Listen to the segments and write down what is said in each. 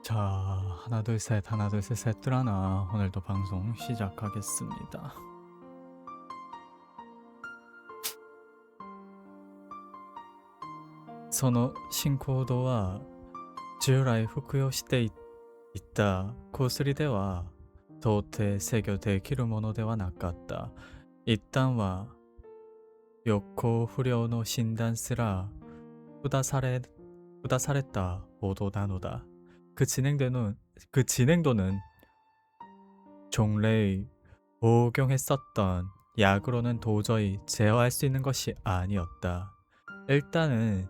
자, 하나 둘 셋, 하나 둘 셋, 셋둘 하나. 오늘도 방송 시작하겠습니다. その進行度は従来服用していった薬では到底制御できるものではなかった。一旦は予行不良の診断すら下されたほどなのだ。그 진행도는 종래의 복용했었던 약으로는 도저히 제어할 수 있는 것이 아니었다. 일단은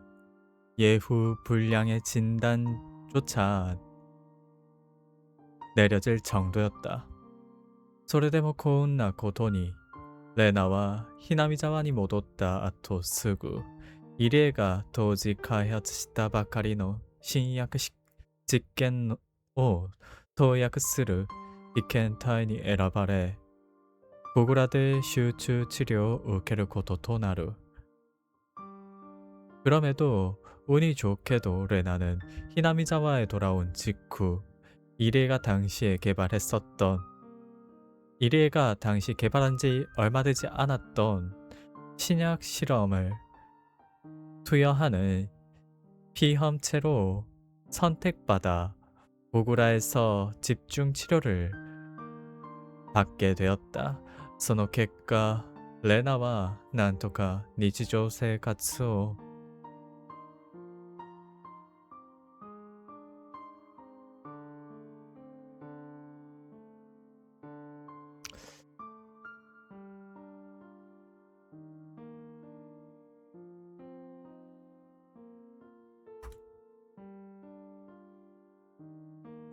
예후 불량의 진단조차 내려질 정도였다. それでも幸運なことにレナはひなみ沢に戻った後すぐ入江が当時開発したばかりの新薬実験を投薬する意見体に選ばれボグラで集中治療を受けることとなる。 그럼에도 운이 좋게도 레나는 히나미자와에 돌아온 직후 이리에가 당시 개발한 지 얼마 되지 않았던 신약 실험을 투여하는 피험체로 선택받아 보구라에서 집중 치료를 받게 되었다. その結果 레나와 난토가日常生活を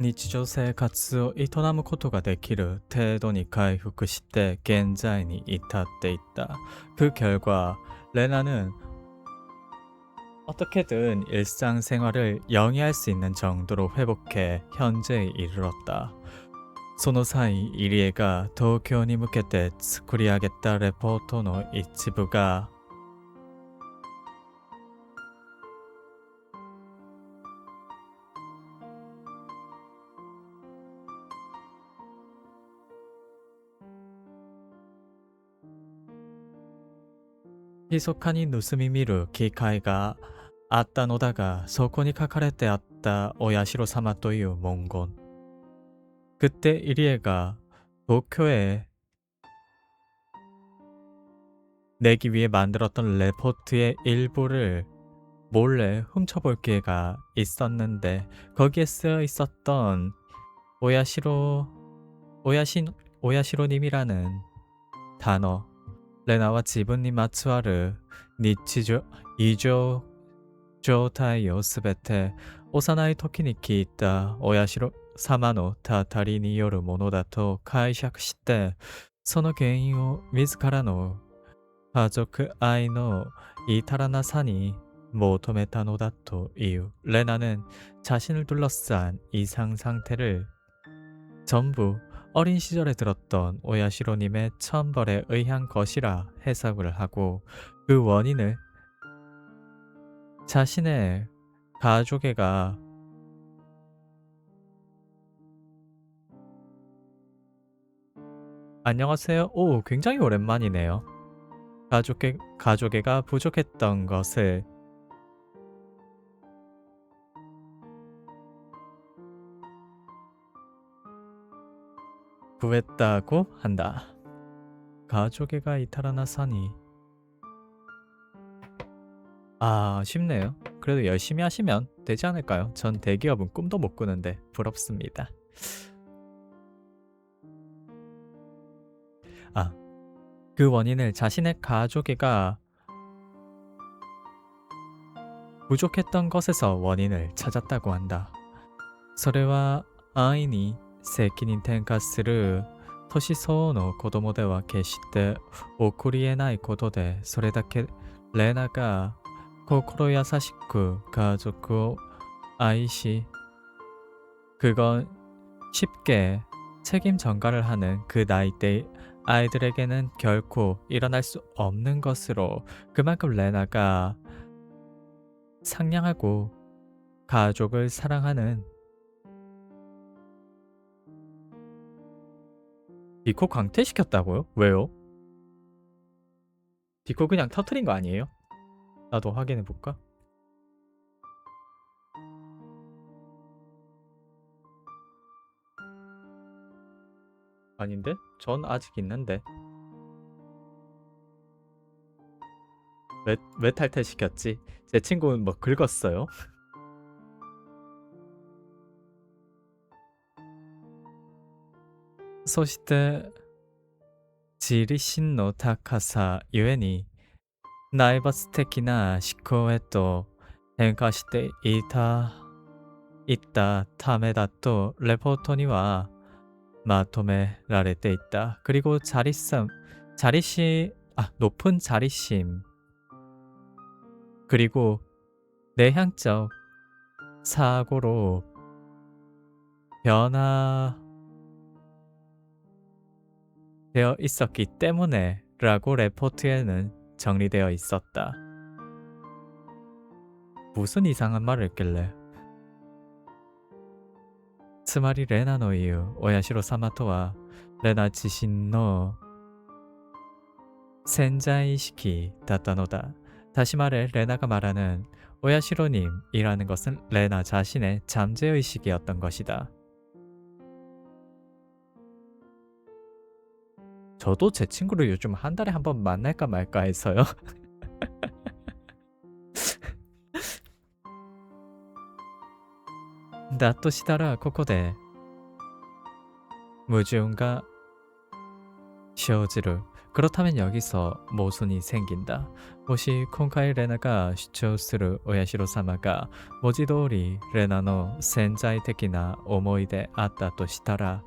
日常生活を営むことができる程度に回復して現在に至っていった。 그 결과 레나는 어떻게든 일상생활을 영위할 수 있는 정도로 회복해 현재에 이르렀다. その際入江が東京に向けて作り上げたレポートの一部が密かに盗み見る機会があったのだが、そこに書かれてあったお社様という文言。 그때 이리에가 도쿄에 내기 위해 만들었던 레포트의 일부를 몰래 훔쳐볼 기회가 있었는데 거기에 쓰여 있었던 오야시로님이라는 단어レナは自分にまつわる日常異常状態をすべて幼い時に聞いたお社様のたたりによるものだと解釈してその原因を自らの家族愛の至らなさに求めたのだという。 레나는 자신을 둘러싼 이상 상태를 전부 어린 시절에 들었던 오야시로님의 천벌에 의한 것이라 해석을 하고 그 원인을 자신의 가족애가 안녕하세요. 오, 굉장히 오랜만이네요. 가족애가 부족했던 것을 구했다고 한다. 가족애가 이탈하나사니. 아, 쉽네요. 그래도 열심히 하시면 되지 않을까요? 전 대기업은 꿈도 못 꾸는데 부럽습니다. 아, 그 원인을 자신의 가족애가 부족했던 것에서 원인을 찾았다고 한다. それは安易に責任転嫁する年相応の子供では決して起こり得ないことで、それだけレナが心優しく家族を愛し그건 쉽게 책임 전가를 하는 그 나이대 아이들에게는 결코 일어날 수 없는 것으로 그만큼 레나가 상냥하고 가족을 사랑하는 디코 강퇴시켰다고요? 왜요? 디코 그냥 터트린 거 아니에요? 나도 확인해 볼까? 아닌데? 전 아직 있는데. 왜 탈퇴시켰지? 제 친구는 뭐 긁었어요? そして自利心の高さゆえに内罰的な思考へと変化していったためだとレポートにはまとめられていた. 그리고 높은 자립심 그리고 내향적 사고로 변화되어 있었기 때문에 라고 레포트에는 정리되어 있었다. 무슨 이상한 말을 했길래? つまりレナの言うお社様とはレナ自身の潜在意識だったのだ. 다시 말해 레나가 말하는 오야시로님이라는 것은 레나 자신의 잠재의식이었던 것이다. 저도 제 친구를 요즘 한 달에 한 번 만날까 말까 해서요. 나としたらここで矛盾が生じる. 그렇다면 여기서 모순이 생긴다. 혹시 콩카이 레나가 주張する 오야시로様가文字通り 레나의 潜在的な 思いであったとしたら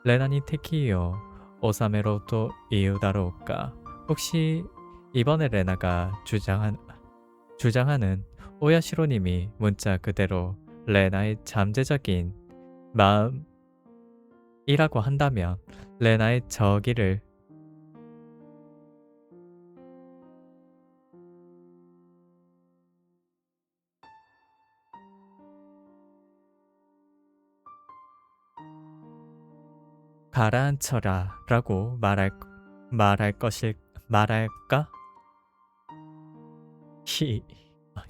레나니敵を収めろと言うだろうか? 혹시 이번에 레나가 주장하는 오야시로님이 문자 그대로 레나의 잠재적인 마음이라고 한다면 레나의 저기를 가라앉혀라 라고 말할까?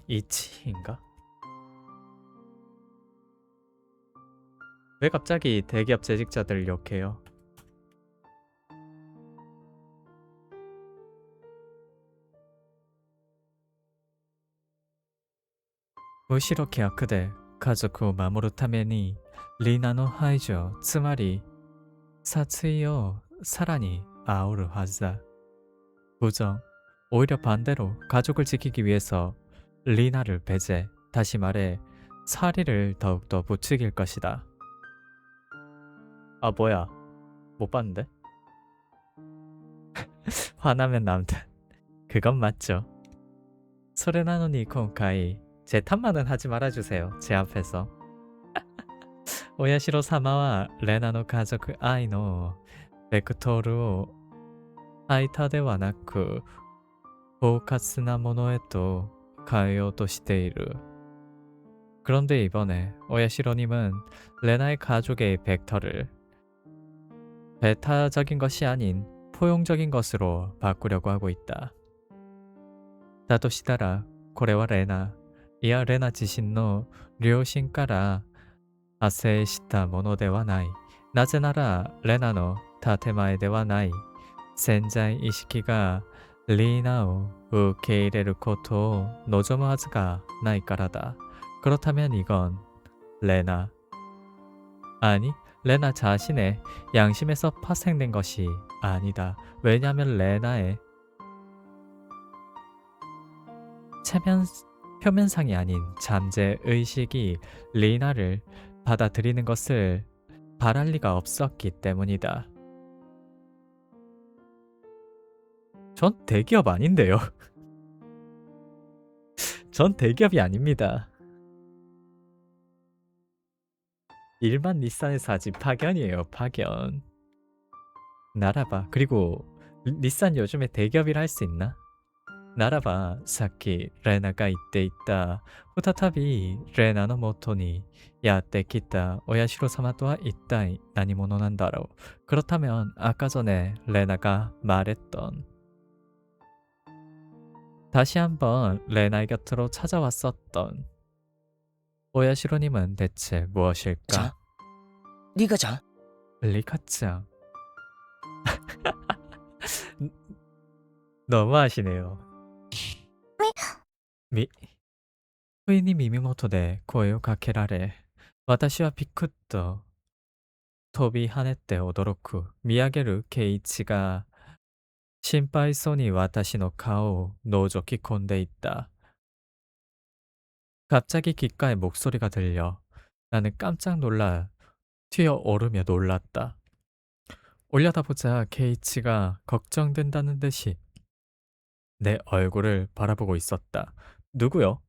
이치인가? 왜 갑자기 대기업 재직자들 욕해요? 무시로 계약돼 가족을守るために 리나의排除, つまり 사츠이をさらに煽るはずだ. 부정, 오히려 반대로 가족을 지키기 위해서 리나를 배제, 다시 말해 사리를 더욱더 부추길 것이다. 아 뭐야, 못 봤는데? 화나면 남든 그건 맞죠. 소레나노니 콩카이 제 탓만은 하지 말아주세요. 제 앞에서. 오야시로 사마와 레나의 가족愛のベクトルを相手ではなく包括なものへと変えようとしている. 그런데 이번에 오야시로님은 레나의 가족의 벡터를 배타적인 것이 아닌 포용적인 것으로 바꾸려고 하고 있다. だとしたらこれはレナ自身の良心から派生したものではない. なぜならレナの建前ではない潜在意識がリーナを受け入れることを望むはずがないからだ. 그렇다면 이건 레나 자신의 양심에서 파생된 것이 아니다. 왜냐하면 레나의 표면상이 아닌 잠재의식이 리나를 받아들이는 것을 바랄 리가 없었기 때문이다. 전 대기업 아닌데요. 전 대기업이 아닙니다. 일반 닛산에서 아직 파견이에요. 파견. 나라봐. 그리고 닛산 요즘에 대기업이라 할 수 있나? ならば、さっきレナが言っていた、再びレナのもとにやってきたお社様とは一体何者なんだろう。그렇다면 아까 전에 레나가 말했던 다시 한번 레나의 곁으로 찾아왔었던 오야시로님은 대체 ちゃん 무엇일까? リカちゃん 리카짱. 너무하시네요. 미, 후이니 미미모토 데声をかけられ、私はピクッと飛び跳ねて驚く。見上げるケイイチが心配そうに私の顔を覗き込んでいった。 갑자기 귓가에 목소리가 들려 나는 깜짝 놀라 튀어오르며 놀랐다. 올려다보자 케이치가 걱정된다는 듯이 내 얼굴을 바라보고 있었다. 누구요?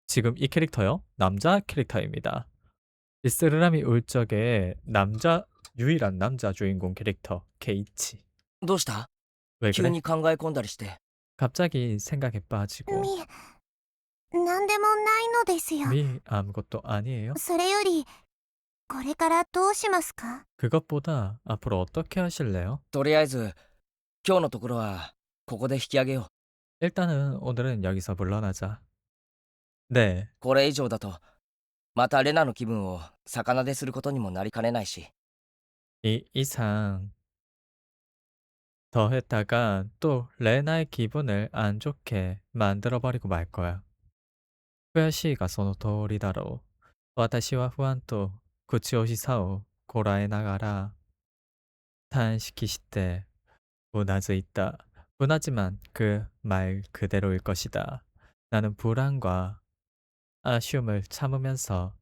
지금 이 캐릭터요? 남자 캐릭터입니다. 이 쓰르라미 울적의 유일한 남자 주인공 캐릭터 케이치. どうした 왜 急 그래? に考え込んだりして。 갑자기 생각에 빠지고 なんでもないのですよ。 미 아무것도 아니에요? それより、これからどうしますか？ 그것보다 앞으로 어떻게 하실래요? とりあえず今日のところはここで引き上げよう。 일단은 오늘은 여기서 물러나자. 네, これ以上だとまたレナの気分を逆なですることにもなりかねないし。 이 이상 더 했다가 또 레나의 기분을 안 좋게 만들어버리고 말 거야. 후야시가 その通りだろう. 私は不安と口をしさをこらえながら탄식시때 무나져 있다. 분하지만 그 말 그대로일 것이다. 나는 불안과 아쉬움을 참으면서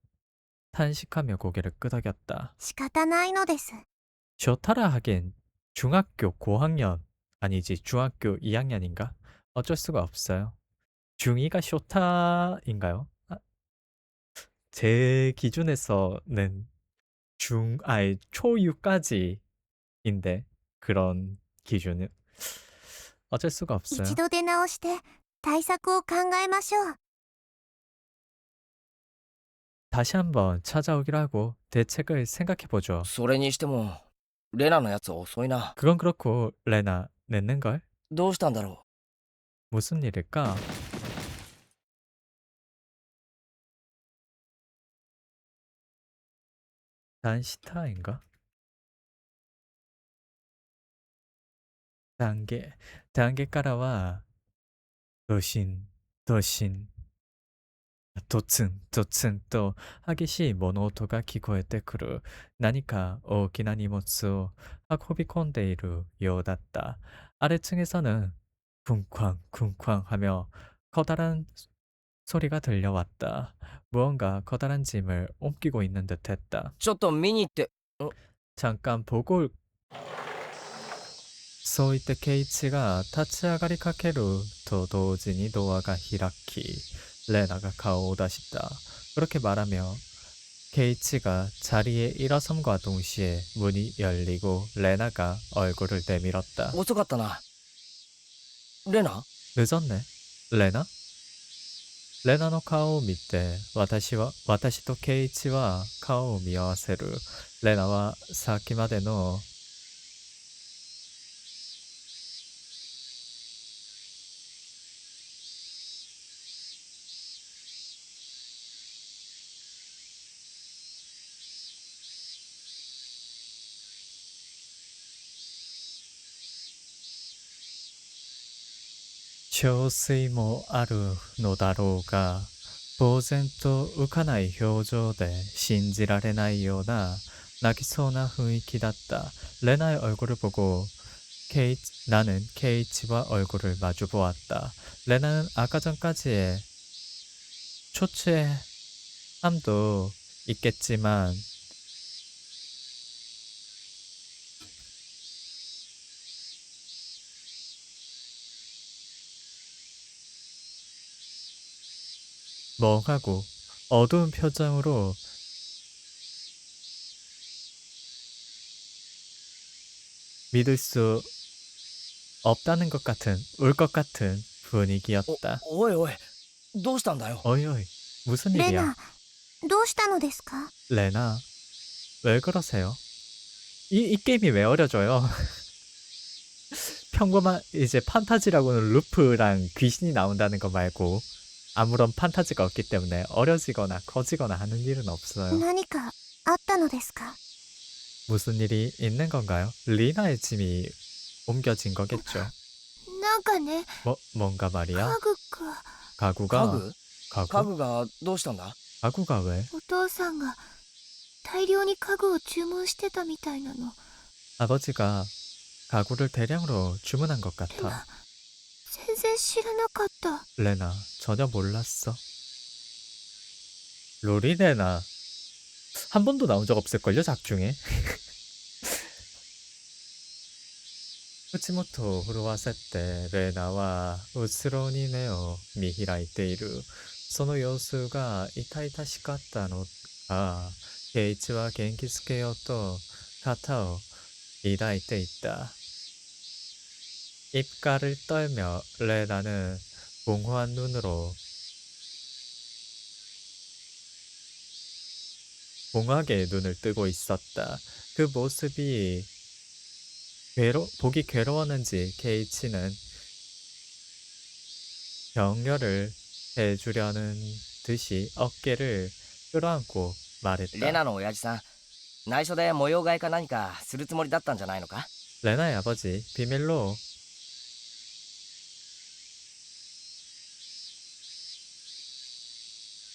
탄식하며 고개를 끄덕였다. 仕方ないのです。 쇼타라 하긴 중학교 고학년 아니지 중학교 2학년인가? 어쩔 수가 없어요. 중2가 쇼타인가요? 제 기준에서는 초유까지인데 그런 기준은 어쩔 수가 一 없어요. 度出直して対策を考えましょう。 다시 한번 찾아오기로 하고 대책을 생각해보죠. それにしてもレナのやつ遅いな。 그건 그렇고 레나 늦는걸? どうしたんだろ 무슨 일일까? 난시타인가? 단계가라와 도신 도신 도층 도층 또 하기시 모노토가 기고에테 그루 나니까 오키나 니모츠 하코비 콘데이루 요dat다. 아래층에서는 쿵쾅 쿵쾅 하며 커다란 소리가 들려왔다. 무언가 커다란 짐을 옮기고 있는 듯했다. う。ちょっと見に行って。 잠깐 보고そう言ってケイチが立ち上がりかけると同時にドアが開きレナが顔を出した。 그렇게 말하며 케이치가 자리에 일어섬과 동시에 문이 열리고 레나가 얼굴을 내밀었다. 遅かったな。レナ 늦었네. 레나? 레나의 顔を見て私とケイチは顔を見合わせる。レナはさっきまでの憔悴もあるのだろうが、呆然と浮かない表情で信じられないような泣きそうな雰囲気だった。 레나의 얼굴을 보고 나는 케이치와 얼굴을 마주 보았다. 레나는 아까 전까지의 초췌함도 있겠지만 멍하고 어두운 표정으로 믿을 수 없다는 것 같은, 울 것 같은 분위기였다. おいおい、どうしたんだよ。 어이 어이, 무슨 レ 일이야? ナ、どうしたのですか？ 레나, 왜 그러세요? 이 게임이 왜 어려져요? 평범한 이제 판타지라고는 루프랑 귀신이 나온다는 거 말고 아무런 판타지가 없기 때문에 어려지거나 커지거나 하는 일은 없어요. 何かあったのですか？ 무슨 일이 있는 건가요? 리나의 짐이 옮겨진 거겠죠. なんかね、 뭔가 家 말이야. 具が、 가구가 家具 가구? 家具がどうしたんだ。 가구가 왜? お父さんが大量に家具を注文してたみたいなの。 아버지가 가구를 대량으로 주문한 것 でも 같아. 全然知らなかった。 레나 전혀 몰랐어. 로리레나 한 번도 나온 적 없을걸요 작중에. 口元を震わせてレーナは後ろに目を見開いている。その様子が痛々しかったのか、ケイイチは元気づけようと肩を抱いていた。 입가를 떨며 레나는 공허한 눈으로 공허하게 눈을 뜨고 있었다. 그 모습이 보기 괴로웠는지 케이치는 격려를 해주려는 듯이 어깨를 끌어안고 レ 말했다. ナの親父さん、内緒で模様替えか何かするつもりだったんじゃないのか。 레나의 아버지 비밀로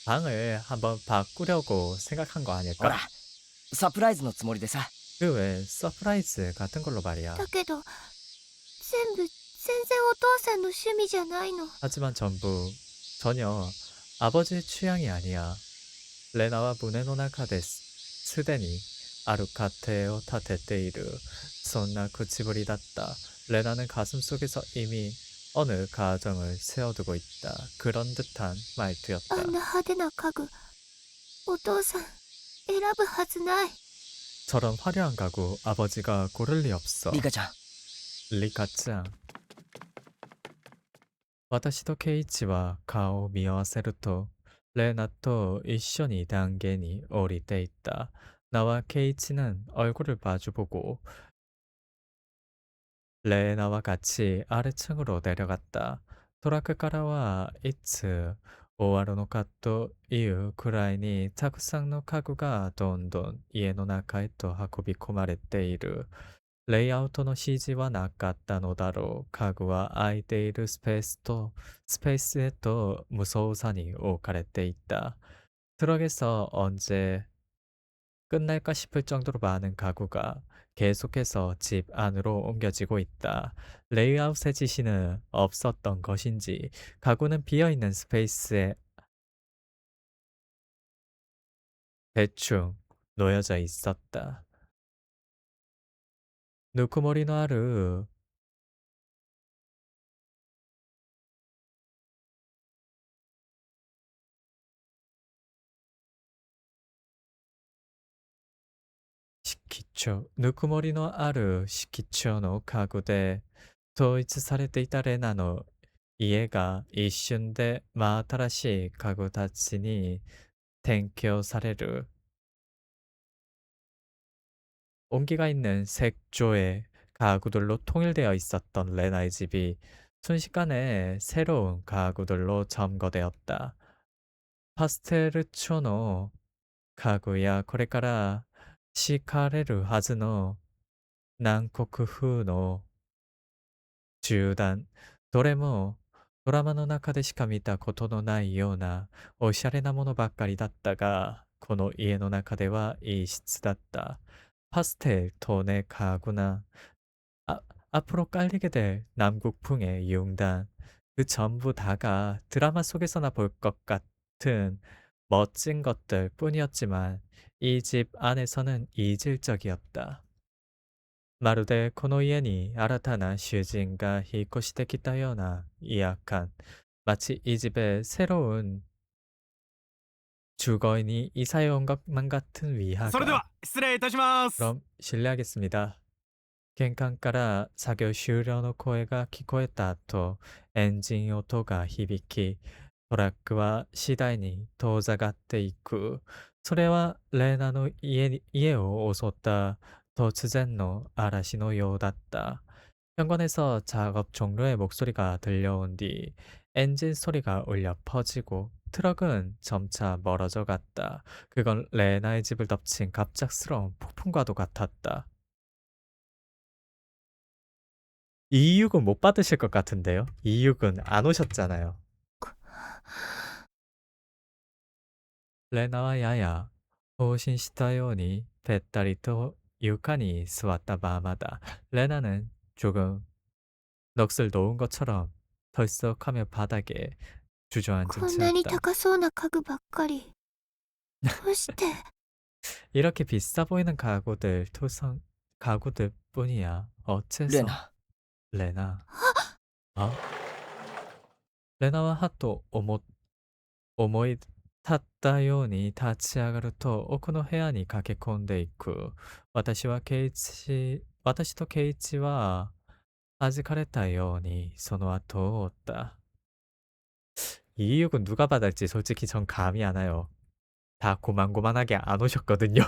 방을 한번 바꾸려고 생각한 거 ほ 아닐까? ら、サプライズのつもりでさ。 그 외 서프라이즈 같은 걸로 말이야. だけど、全然お父さんの趣味じゃないの。 하지만 전혀 아버지의 취향이 아니야. 레나와 무네노 나카 데스. 스데니 아루카테오 타테테이르. 손나 구치부리다った. 레나는 가슴속에서 이미 어느 가정을 세워두고 있다. 그런 듯한 あ 말투였다. んな派手な家具、お父さん選ぶはずない。 저런 화려한 가구 아버지가 고를 리 없어. リカちゃん、 리카짱. 私とケイイチは顔を見合わせると、レーナと一緒に段下に降りていった。 나와 케이치는 얼굴을 마주보고 레나와 같이 아래층으로 내려갔다. 토라크카라와 이츠 오와로の カットいうくらいにたくさんの家具がどんどん家の中へと運び込まれている。レイアウトの指示はなかったのだろう。家具は空いているスペースへと無造作に置かれていた。 트럭에서 언제 끝날까 싶을 정도로 많은 가구가 계속해서 집 안으로 옮겨지고 있다. 레이아웃의 지시는 없었던 것인지 가구는 비어있는 스페이스에 대충 놓여져 있었다. 누쿠모리노 아루 시키초 누쿠모리노 아루 시키초의 가구대 統一されていたレナの家が一瞬で真新しい家具たちに転居される。 온기가 있는 색조의 가구들로 통일되어 있었던 레나의 집이 순식간에 새로운 가구들로 점거되었다. 파스텔르초노 가구야これから敷かれるはずの南国風の銃弾。どれもドラマの中でしか見たことのないようなおしゃれなものばっかりだったが、この家の中では異質だった。 파스텔 톤의 가구나 앞으로 깔리게 될 남국풍의 융단, 그 전부 다가 드라마 속에서나 볼 것 같은 멋진 것들 뿐이었지만 이 집 안에서는 이질적이었다. まるでこの家に新たな主人が引っ越してきたような威圧感。 마치 이 집에 새로운 주거인이 이사해 온 것만 같은 それで 위화감. は失礼いたします。 그럼 실례하겠습니다. 玄関から作業終了の声が聞こえた後、エンジン音が響き、トラックは次第に遠ざかっていく。それはレーナの家を襲った突然の嵐のようだった。현관에서 작업 종료의 목소리가 들려온 뒤 엔진 소리가 울려 퍼지고 트럭은 점차 멀어져 갔다. 그건 레나의 집을 덮친 갑작스러운 폭풍과도 같았다. 이육은 못 받으실 것 같은데요? 이육은 안 오셨잖아요. 레나와 야야, 호신시타ように べったりと 床に 座った 마마다. 레나는 조금 넋을 놓은 것처럼 덜썩하며 바닥에 こ 주저앉은 んなに 채였다. 高そうな家具ばっかり。どうして？ 이렇게 비싸 보이는 가구들 뿐이야. レ 어째서? ナ、레나. 어? 레나와 하또 오모이 탔다ように立ち上がると奥の部屋に駆け込んでいく。私とケイチは弾かれたようにその後を追った。이 이육은 누가 받을지 솔직히 전 감이 안 와요. 다 고만고만하게 안 오셨거든요.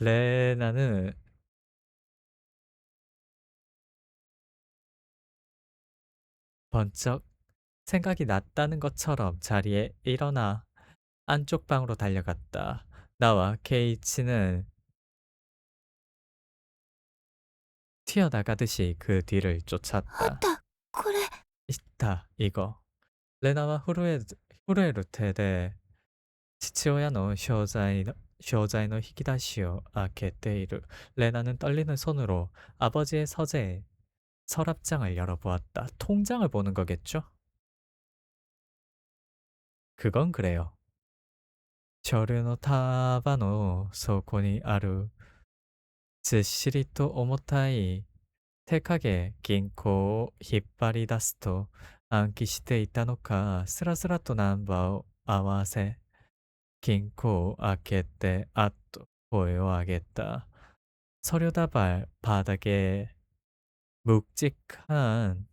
레나는 번쩍 생각이 났다는 것처럼 자리에 일어나 안쪽 방으로 달려갔다. 나와 케이치는 튀어나가듯이 그 뒤를 あっ 쫓았다. た、これ。 있다, 이거. 레나와 후루에ルテで 父親の商材の引き出しを開けている. 레나는 떨리는 손으로 아버지의 서랍장을 열어보았다. 통장을 보는 거겠죠? 그건 그래요. 書類の束の倉庫にあるずっしりと重たい手提げ銀行を引っ張り出すと暗記していたのかスラスラとナンバーを合わせ銀行を開けてあっと声を上げた 서류다발 바닥에 묵직한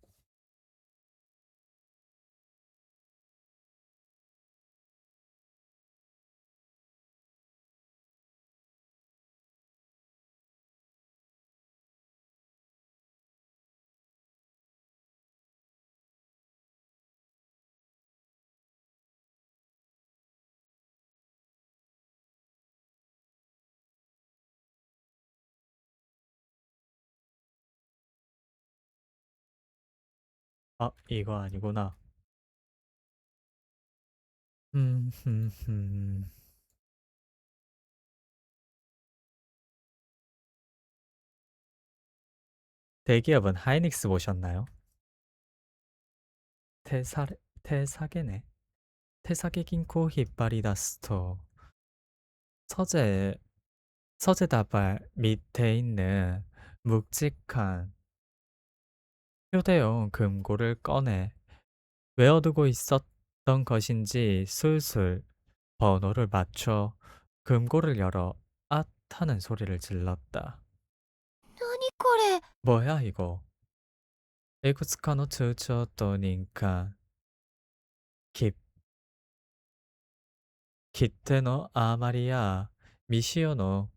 아, 이거 아니구나. 흠. 대기업은 하이닉스 보셨나요? 테사게네. 테사게 긴코 히파리다스토. 서재, 서재다발 밑에 있는 묵직한 휴대용 금고를 꺼내 외워두고 있었던 것인지 술술 번호를 맞춰 금고를 열어 앗 하는 소리를 질렀다. 何これ？ 뭐야 이거? 에쿠스카노 츠초토니까 깃 깃테노 아마리야 미시오노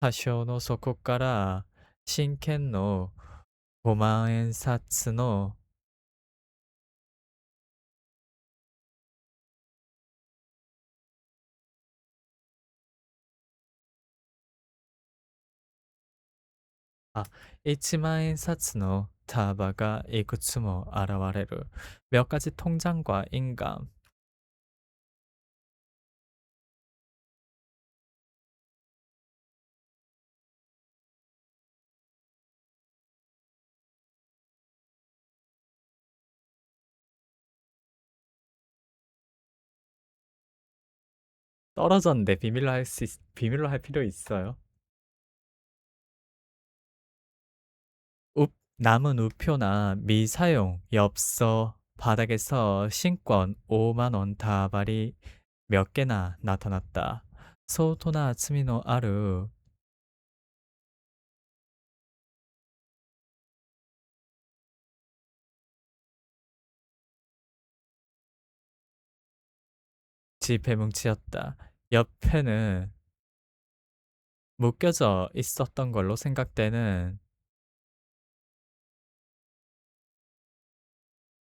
하쇼노 소코카라 신켄노 5만円札の1万円札の束がいくつも現れる。몇 가지 통장과 인감. 떨어졌는데 비밀로 할 필요 있어요? 웁, 남은 우표나 미사용 엽서, 바닥에서 신권 5만 원 다발이 몇 개나 나타났다. 소토나 아츠미노 아루 지폐뭉치였다. 옆에는 묶여져 있었던 걸로 생각되는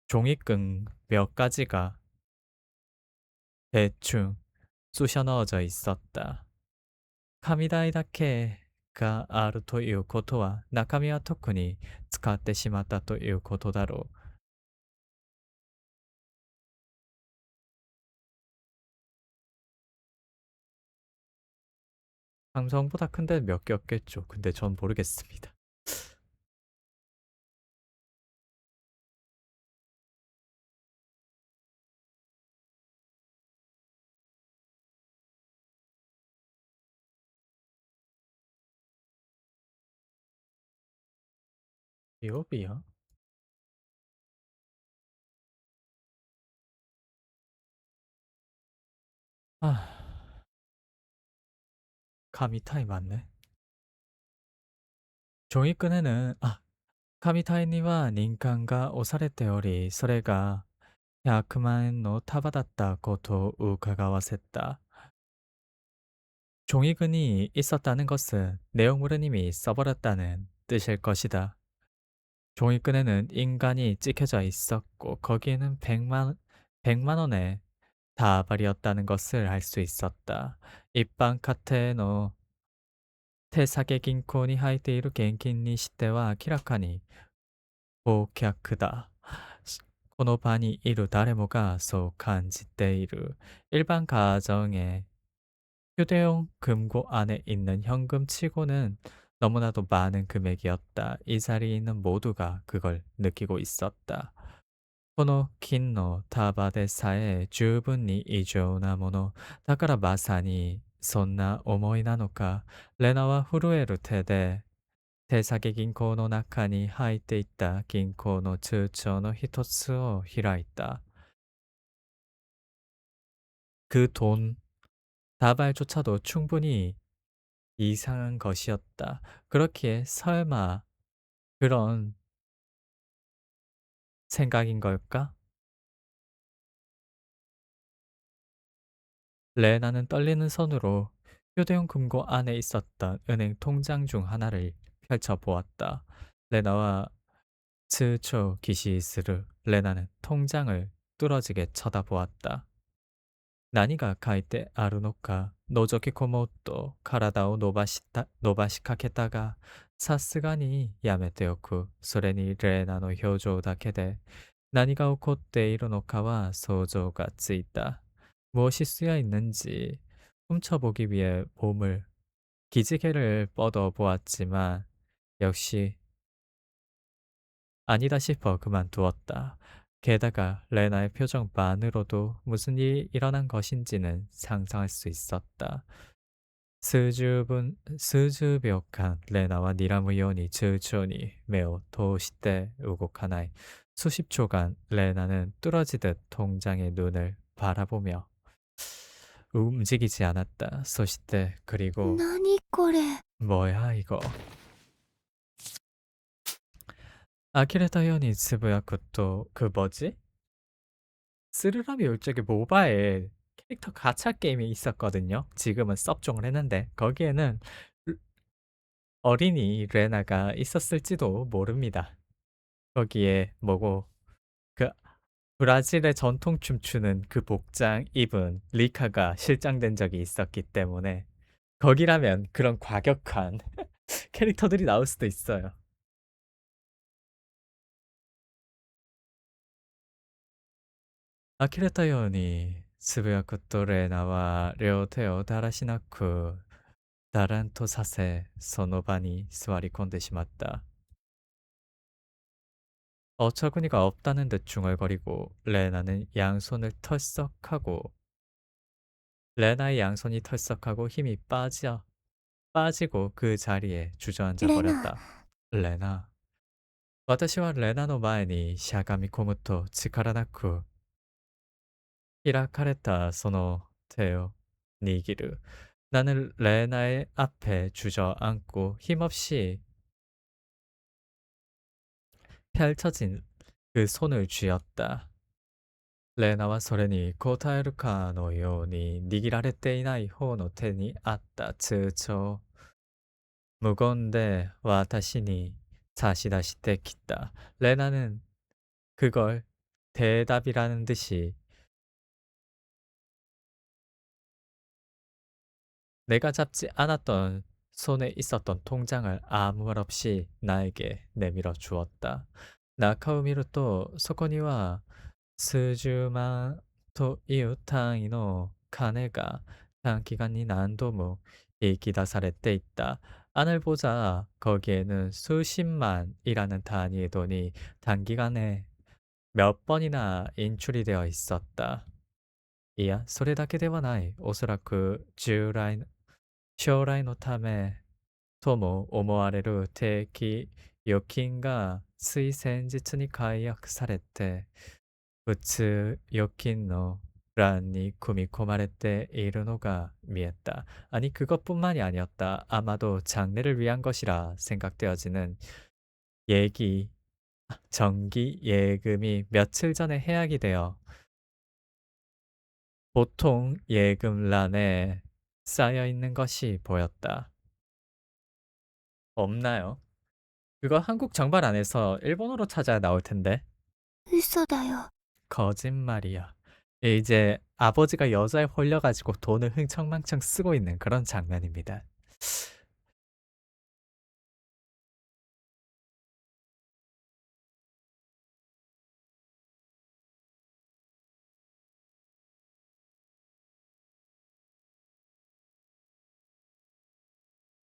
종이끈 몇 가지가 대충 쑤셔 넣어져 있었다. 카미다이 다케가 아루 ということは中身は特に使ってしまったということだろう. 삼성보다 큰 데는 몇 개 없겠죠. 근데 전 모르겠습니다. 기업이요? 아, 카미타이 맞네. 종이끈에는 카미타이 니와 닌칸가 오사레테 오리, それが 100만 엔의 타바다ったことを伺わせた. 종이근이 있었다는 것은 내용물은 이미 써버렸다는 뜻일 것이다. 종이끈에는 인간이 찍혀져 있었고 거기에는 100만 원의 다발이었다는 것을 알 수 있었다. 일반 카테의 手提げ銀行に入っている現金にしては明らかに忘却だ。この場にいる誰もがそう感じている. 일반 가정의 휴대용 금고 안에 있는 현금치고는 너무나도 많은 금액이었다. 이 자리에 있는 모두가 그걸 느끼고 있었다. この金の束でさえ十分に異常なもの。だからまさにそんな思いなのか。レナは震える手で手提げ銀行の中に入っていった銀行の通帳の一つを開いた. 그 돈, 다발조차도 충분히 이상한 것이었다. 그렇기에 설마 그런 생각인 걸까? 레나는 떨리는 손으로 휴대용 금고 안에 있었던 은행 통장 중 하나를 펼쳐보았다. 레나와 츠초 기시스르, 레나는 통장을 뚫어지게 쳐다보았다. 나니가 가이테 아루노카 노조키 코모토 카라다오 노바시카케다가 사스가니 야메테오쿠, それに 레나의 表情だけで何が起こっているのかは想像がついた. 무엇이 쓰여 있는지 훔쳐보기 위해 몸을 기지개를 뻗어 보았지만 역시 아니다 싶어 그만두었다. 게다가 레나의 표정만으로도 무슨 일이 일어난 것인지는 상상할 수 있었다. 수줍은 레나와 니라무 요니 즈초니 매우 도시대 우곡하나이. 수십 초간 레나는 뚫어지듯 통장의 눈을 바라보며 움직이지 않았다. 소시대 그리고 何これ。 뭐야 이거. 아키레타 요니 츠부야쿠 또 그 뭐지? 스르라미 울적의 모바일 캐릭터 가챠 게임이 있었거든요. 지금은 섭종을 했는데 거기에는 어린이 레나가 있었을지도 모릅니다. 거기에 뭐고 그 브라질의 전통 춤추는 그 복장 입은 리카가 실장된 적이 있었기 때문에 거기라면 그런 과격한 캐릭터들이 나올 수도 있어요. 아키레타 요니 츠부야쿠 또 레나와 両手をだらしなくだらんとさせその場に座り込んでしまった. 어처구니가 없다는 듯 중얼거리고 레나의 양손이 털썩하고 힘이 빠지고 그 자리에 주저앉아 레나. 버렸다. 레나. 私はレナの前にしゃがみ込むと力なく開かれたその手を握る。나는 레나의 앞에 주저앉고 힘없이 펼쳐진 그 손을 쥐었다. 레나와 소렌이 고타에루카のように握られていない方の手にあった通帳。무거운데 와타시니 자시다시테 기다. 레나는 그걸 대답이라는 듯이 내가 잡지 않았던 손에 있었던 통장을 아무 말 없이 나에게 내밀어 주었다. 나카우미루 또 소코니와 스즈만という単位の金が短期間に何度も引き出されていった。안을 보자 거기에는 수십만이라는 단위의 돈이 단기간에 몇 번이나 인출이 되어 있었다. 이야, それだけではない。おそらく従来の将来のためとも思われる定期預金がつい先日に解約されて、普通預金の欄に組み込まれているのが見えた。아니 그것뿐만이 아니었다. 아마도 장례를 위한 것이라 생각되어지는 예기, 정기 예금이 며칠 전에 해약이 되어 보통 예금란에 쌓여 있는 것이 보였다. 없나요? 그거 한국 정발 안에서 일본어로 찾아야 나올 텐데. 嘘だよ。 거짓말이야. 이제 아버지가 여자에 홀려가지고 돈을 흥청망청 쓰고 있는 그런 장면입니다.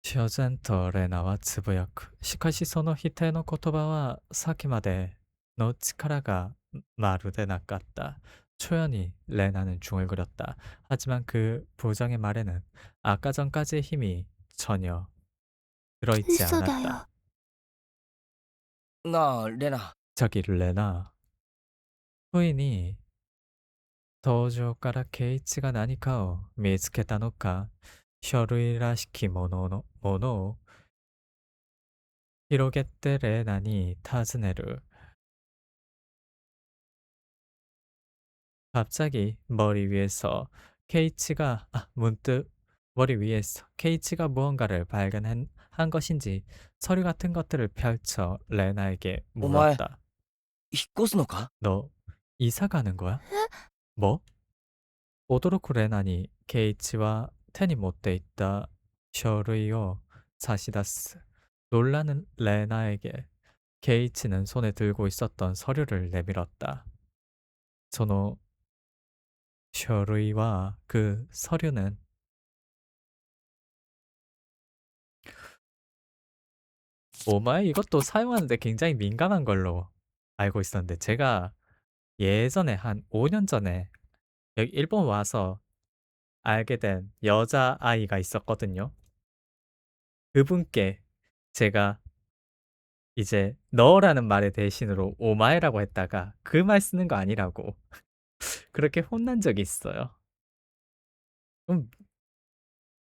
셔젠터 레나와 츠부야쿠. しかしその否定の言葉はさっきまでの 力が 마루데 낚았다. 초연히 레나는 중얼거렸다. 하지만 그 부정의 말에는 아까 전까지의 힘이 전혀 들어있지 嘘だよ。 않았다. なあ、レナ。 저기 레나. 후인이 登場からケイイチが何かを見つけたのか、書類らしきものを広げてレーナに尋ねる。갑자기 머리 위에서 케이치가 문득 머리 위에서 케이치가 무언가를 발견한 것인지 서류 같은 것들을 펼쳐 레나에게 お前、 물었다. 引っ越すのか？ 너 이사 가는 거야? 뭐? 오도로쿠 레나니 케이치와 텐이 못돼 있다 쇼르이오 사시다스. 놀라는 레나에게 케이치는 손에 들고 있었던 서류를 내밀었다. その 쇼르이와 그 서류는 오마이 이것도 사용하는데 굉장히 민감한 걸로 알고 있었는데 제가 예전에 한 5년 전에 여기 일본 와서 알게 된 여자아이가 있었거든요. 그분께 제가 이제 너라는 말의 대신으로 오마에라고 했다가 그 말 쓰는 거 아니라고 그렇게 혼난 적이 있어요. 그럼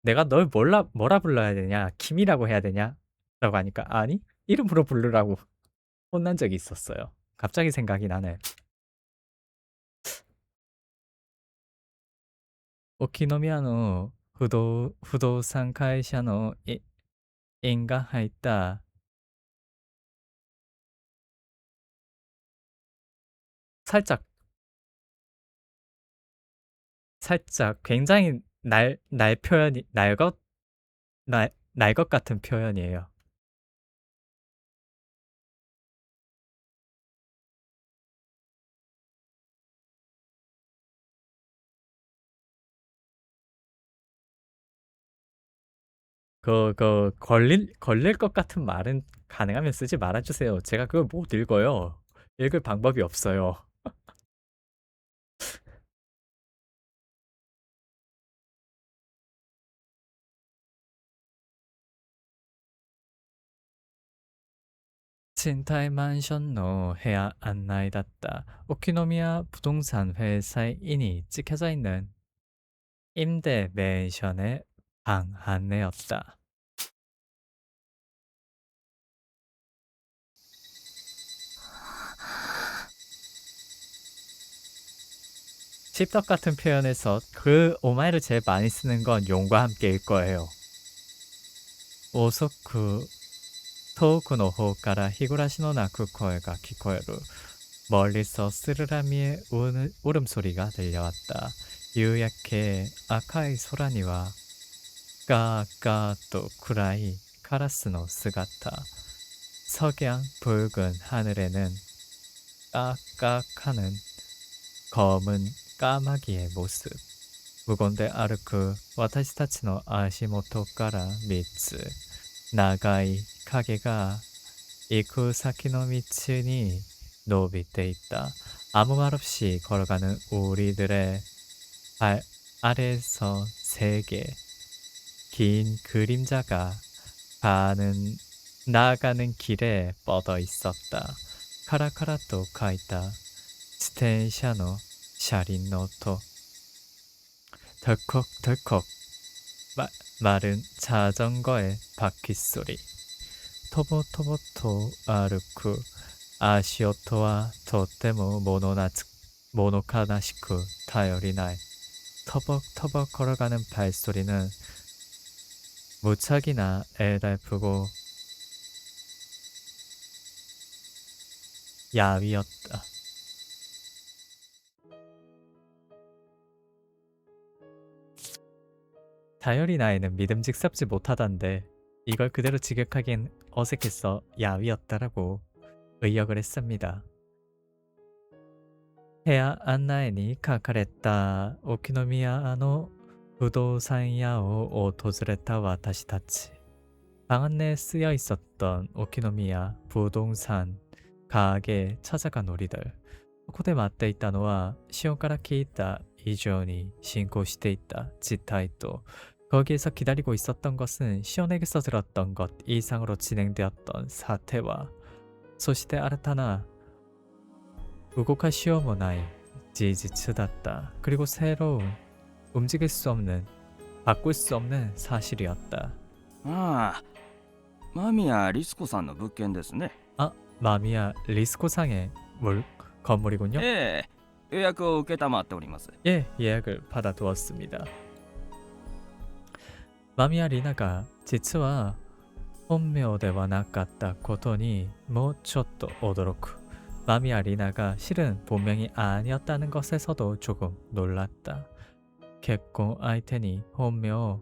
내가 널 뭐라 불러야 되냐? 김이라고 해야 되냐? 라고 하니까 아니 이름으로 부르라고 혼난 적이 있었어요. 갑자기 생각이 나네. 오키노미야노 부동산会社の 인가 하있다. 살짝 굉장히 날 표현이 날 것 같은 표현이에요. 걸릴 것 같은 말은 가능하면 쓰지 말아주세요. 제가 그걸 못 읽어요. 읽을 방법이 없어요. 賃貸マンションの部屋案内だった. 오키노미야 부동산 회사에 인이 찍혀져 있는 임대 맨션의 방 안내였다. 씹덕 같은 표현에서 그 오마이를 제일 많이 쓰는 건 용과 함께일 거예요. 오소쿠 토우쿠노 호우카라 히구라시노 나쿠 코에가 키코에루. 멀리서 스르라미의 울음소리가 들려왔다. 유약해 아카이 소라니와 까까또 쿠라이 카라스노 스가타. 석양 붉은 하늘에는 까까하는 검은 까마귀의 모습. 무건데 아르크 와타시타치노 아시모토카라 미츠. 나가이 가게가 이쿠 사키노 미츠니 노비테 있다. 아무 말 없이 걸어가는 우리들의 발 아래에서 세 개 긴 그림자가 나아가는 길에 뻗어 있었다. 카라카라또 카이타 스텐샤노 샤린노토. 덜컥덜컥 마른 자전거의 바퀴소리. 토보토보토 아르쿠 아시오토와 토테모 모노카나시쿠 타요리나이. 터벅터벅 걸어가는 발소리는 무척이나 애달프고 야위었다. 다요리나이는 믿음직스럽지 못하던데 이걸 그대로 직역하기엔 어색해서 야위였다라고 의역을 했습니다. 해야 안나에니 카카레타 오키노미야의 부동산야오 오토즈레타 와타시타치. 방 안내에 쓰여 있었던 오키노미야 부동산 가게에 찾아간 우리들. ここで待っていたのはシオンから聞いた以上に進行していった実態と 거기에서 기다리고 있었던 것은 시온에게서 들었던 것 이상으로 진행되었던 사태와 そして新たな動かしようもない事実だった. 그리고 새로운 움직일 수 없는 바꿀 수 없는 사실이었다. ああ、間宮リスコさんの物件ですね。 마미야 리스코상의 건물이군요. ええ、予約を承っております。 예, 예약을 받아두었습니다. 마미야 리나가 実は本名ではなかったことにもうちょっと驚く. 마미야 리나가 실은 본명이 아니었다는 것에서도 조금 놀랐다. 결혼相手に本名を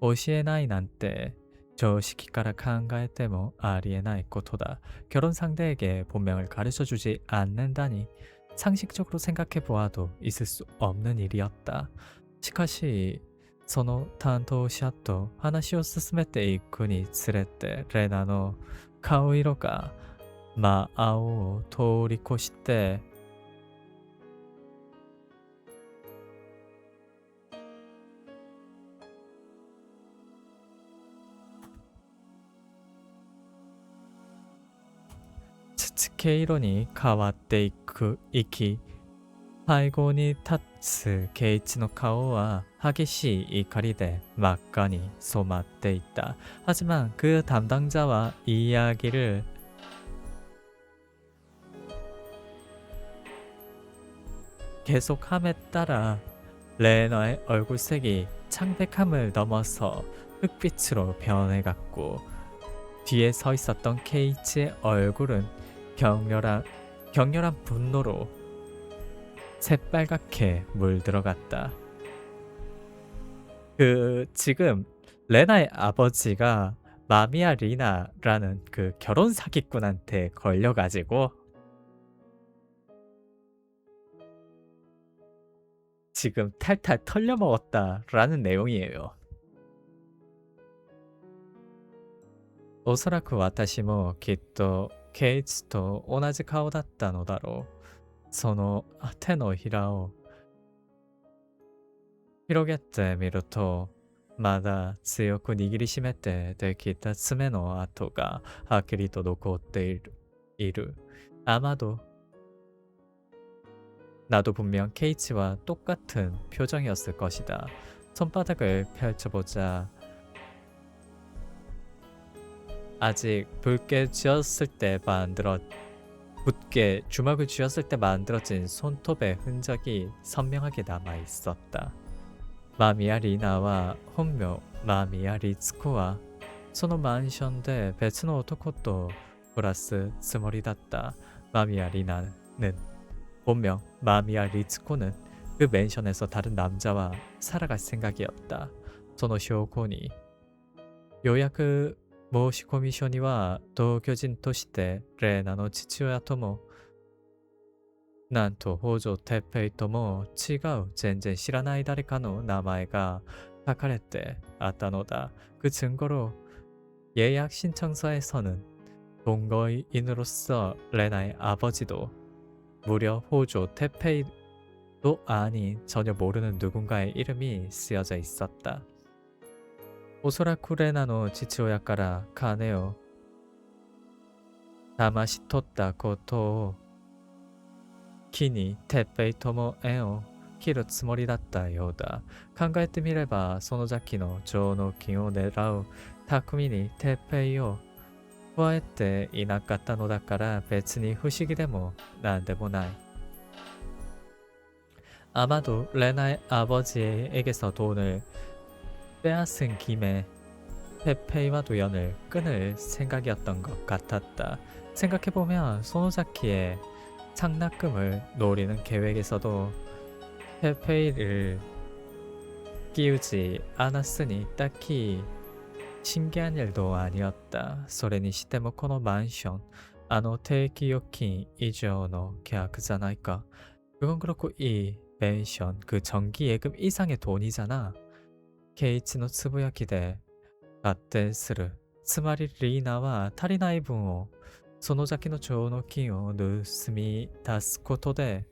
教えないなんて常識から考えてもありえないことだ. 결혼 상대에게 본명을 가르쳐주지 않는다니 상식적으로 생각해 보아도 있을 수 없는 일이었다. しかしその担当者と話を進めていくにつれてレナの顔色が真青を通り越して土毛色に変わっていき背後に立つ圭一の顔は激しい怒りで真っ赤に染まっていた. 하지만 그 담당자와 이야기를 계속함에 따라 레너의 얼굴색이 창백함을 넘어서 흑빛으로 변해갔고 뒤에 서 있었던 케이치의 얼굴은 격렬한 분노로 새빨갛게 물들어갔다. 지금 레나의 아버지가 마미야 리나라는 그 결혼 사기꾼한테 걸려가지고 지금 탈탈 털려먹었다라는 내용이에요. おそらく私もきっとケイチと同じ顔だったのだろう。その手のひらを広げてみるとまだ強く握りしめてできた爪の跡がはっきりと残っている。 이루. 아마도 나도 분명 케이치와 똑같은 표정이었을 것이다. 손바닥을 펼쳐보자 아직 붉게 주먹을 쥐었을 때 만들어진 손톱의 흔적이 선명하게 남아 있었다. 마미야 리나와 혼묘 마미야 리츠코와 そのマンションで別の男と暮らすつもりだった마미야 리나는 본명 마미야 리츠코는 그 맨션에서 다른 남자와 살아갈 생각이었다. その証拠にようやく申込書には同居人としてレーナの父親ともなんと北条哲平とも違う全然知らない誰かの名前が書かれてあったのだ. 그 증거로 예약 신청서에서는 동거인으로서 레나의 아버지도 무려 호조 태페이도 아닌 전혀 모르는 누군가의 이름이 쓰여져 있었다. おそらくレナの父親から金を騙し取ったことを機に鉄平とも縁を切るつもりだったようだ。考えてみればその邪気の上納金を狙う巧みに鉄平を加えていなかったのだから別に不思議でもなんでもない。 아마도 레나의 아버지에게서 돈을 빼앗은 김에 페페이와도 연을 끊을 생각이었던 것 같았다. 생각해보면 소노자키의 장납금을 노리는 계획에서도 페페이를 끼우지 않았으니 딱히 신기한 일도 아니었다. それにしてもこのマンション定期預金以上の계약じゃないか. 그건 그렇고 이 펜션 그 정기 예금 이상의 돈이잖아. 케이치노 츠부야키데 갓텐스르 つまりリーナは足りない分をその先の上納金を盗み出すことで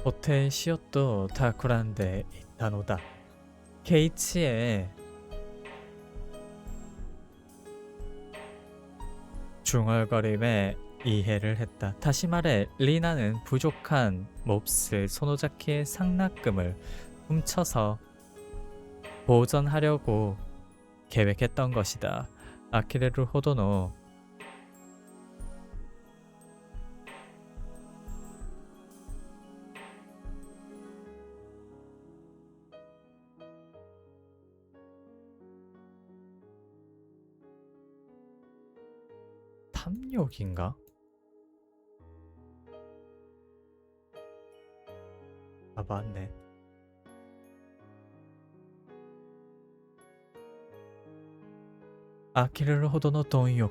補填しようと企んでいたのだ。케이치의 중얼거림에 이해를 했다. 다시 말해 리나는 부족한 몹쓸 소노자키의 상납금을 훔쳐서 보전하려고 계획했던 것이다. 아키레루 호도노 탐욕인가? 아 맞네. 아키레르 호도노 돈욕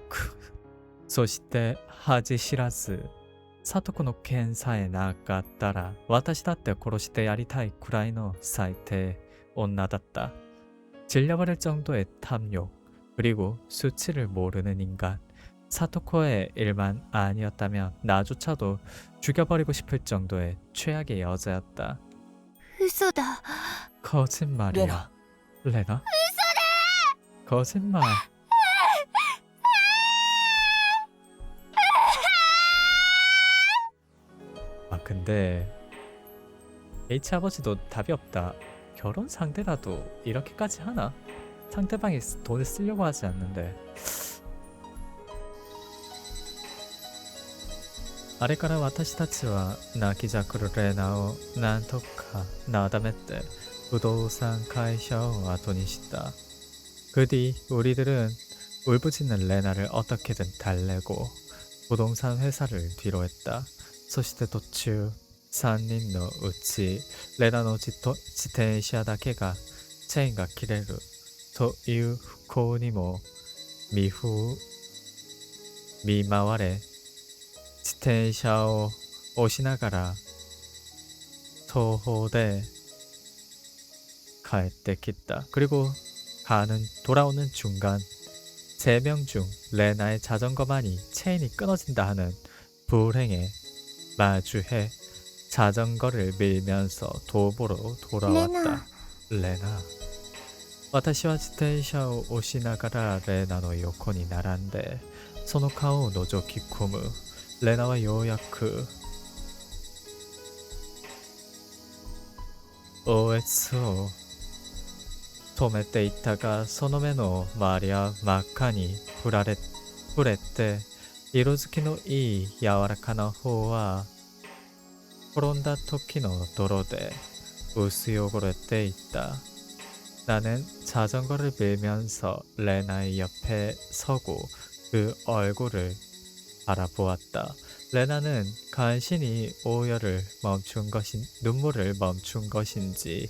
そして恥知らず聡子の検査へなかったら私だって殺してやりたいくらいの最低女だった. 질려버릴 정도의 탐욕 그리고 수치를 모르는 인간. 사토코의 일만 아니었다면 나조차도 죽여버리고 싶을 정도의 최악의 여자였다. 嘘だ 거짓말이야. 레나? 거짓말. 아 근데 H 아버지도 답이 없다. 결혼 상대라도 이렇게까지 하나? 상대방이 돈을 쓰려고 하지 않는데. あれから私たちは泣きじゃくるレーナをなんとかなだめて不動産会社を後にした. 그 뒤 우리들은 울부짖는 레나를 어떻게든 달래고 부동산 회사를 뒤로 했다. そして途中3人のうちレナの自転車だけがチェーンが切れるという不幸にも見舞われ自転車を押しながら東方で 가에떼きた. 그리고 돌아오는 중간 3명 중 레나의 자전거만이 체인이 끊어진다 하는 불행에 마주해 자전거를 밀면서 도보로 レナ 돌아왔다. 레나. 私は自転車を押しながらレナの横に並んでその顔を覗き込む。レナはようやく OS を止めていったが、その目の周りは真っ赤に触れて、色づきのいい柔らかな方は転んだ時の泥で薄汚れていた。 나는 자전거를 밀면서 레나의 옆에 서고 그 얼굴을 바라보았다. 레나는 간신히 눈물을 멈춘 것인지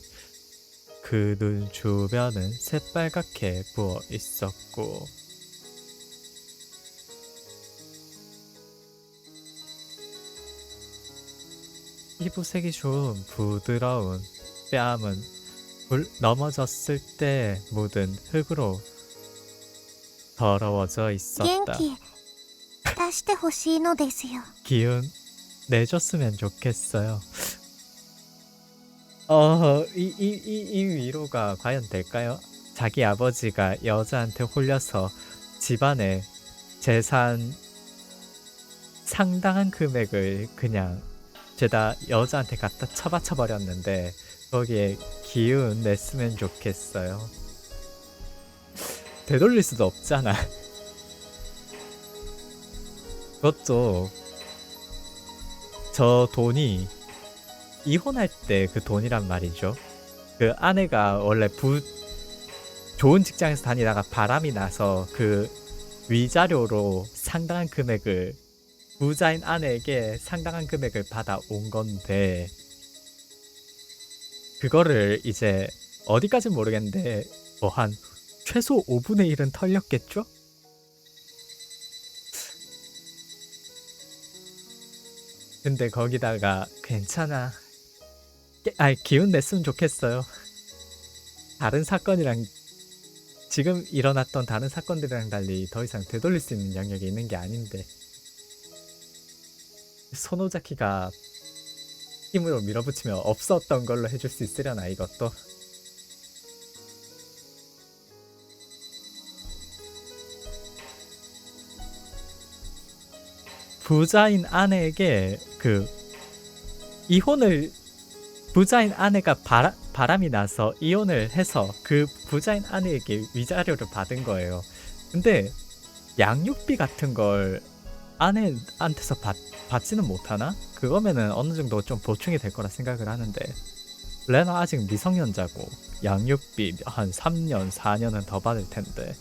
그 눈 주변은 새빨갛게 부어 있었고 피부색이 좋은 부드러운 뺨은 넘어졌을 때 묻은 흙으로 더러워져 元 있었다. 気出してほしいのですよ。 기운 내줬으면 좋겠어요. 이 위로가 과연 될까요? 자기 아버지가 여자한테 홀려서 집안의 재산 상당한 금액을 그냥 죄다 여자한테 갖다 처바쳐 버렸는데 거기에 기운 냈으면 좋겠어요. 되돌릴 수도 없잖아. 그것도 저 돈이 이혼할 때 그 돈이란 말이죠. 그 아내가 원래 좋은 직장에서 다니다가 바람이 나서 그 위자료로 상당한 금액을 부자인 아내에게 상당한 금액을 받아온 건데 그거를 이제 어디까진 모르겠는데 뭐 한 최소 5분의 1은 털렸겠죠? 근데 거기다가 괜찮아. 기운 냈으면 좋겠어요. 다른 사건이랑 지금 일어났던 다른 사건들이랑 달리 더 이상 되돌릴 수 있는 영역이 있는 게 아닌데 소노자키가 힘으로 밀어붙이면 없었던 걸로 해줄 수 있으려나 이것도. 부자인 아내에게 부자인 아내가 바람이 나서 이혼을 해서 그 부자인 아내에게 위자료를 받은 거예요. 근데 양육비 같은 걸 아내한테서 받지는 못하나? 그거면은 어느 정도 좀 보충이 될 거라 생각을 하는데 레나 아직 미성년자고 양육비 한 3년, 4년은 더 받을 텐데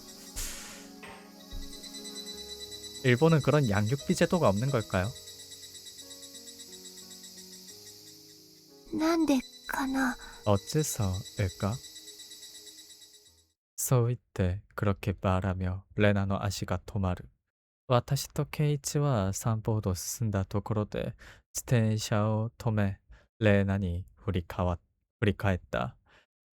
일본은 그런 양육비 제도가 없는 걸까요? なんでかな。 어째서일까? そう言って그렇게 말하며 레나의足が止まる。私とケイイチは散歩ほど進んだところで自転車を止めレナに振り返った。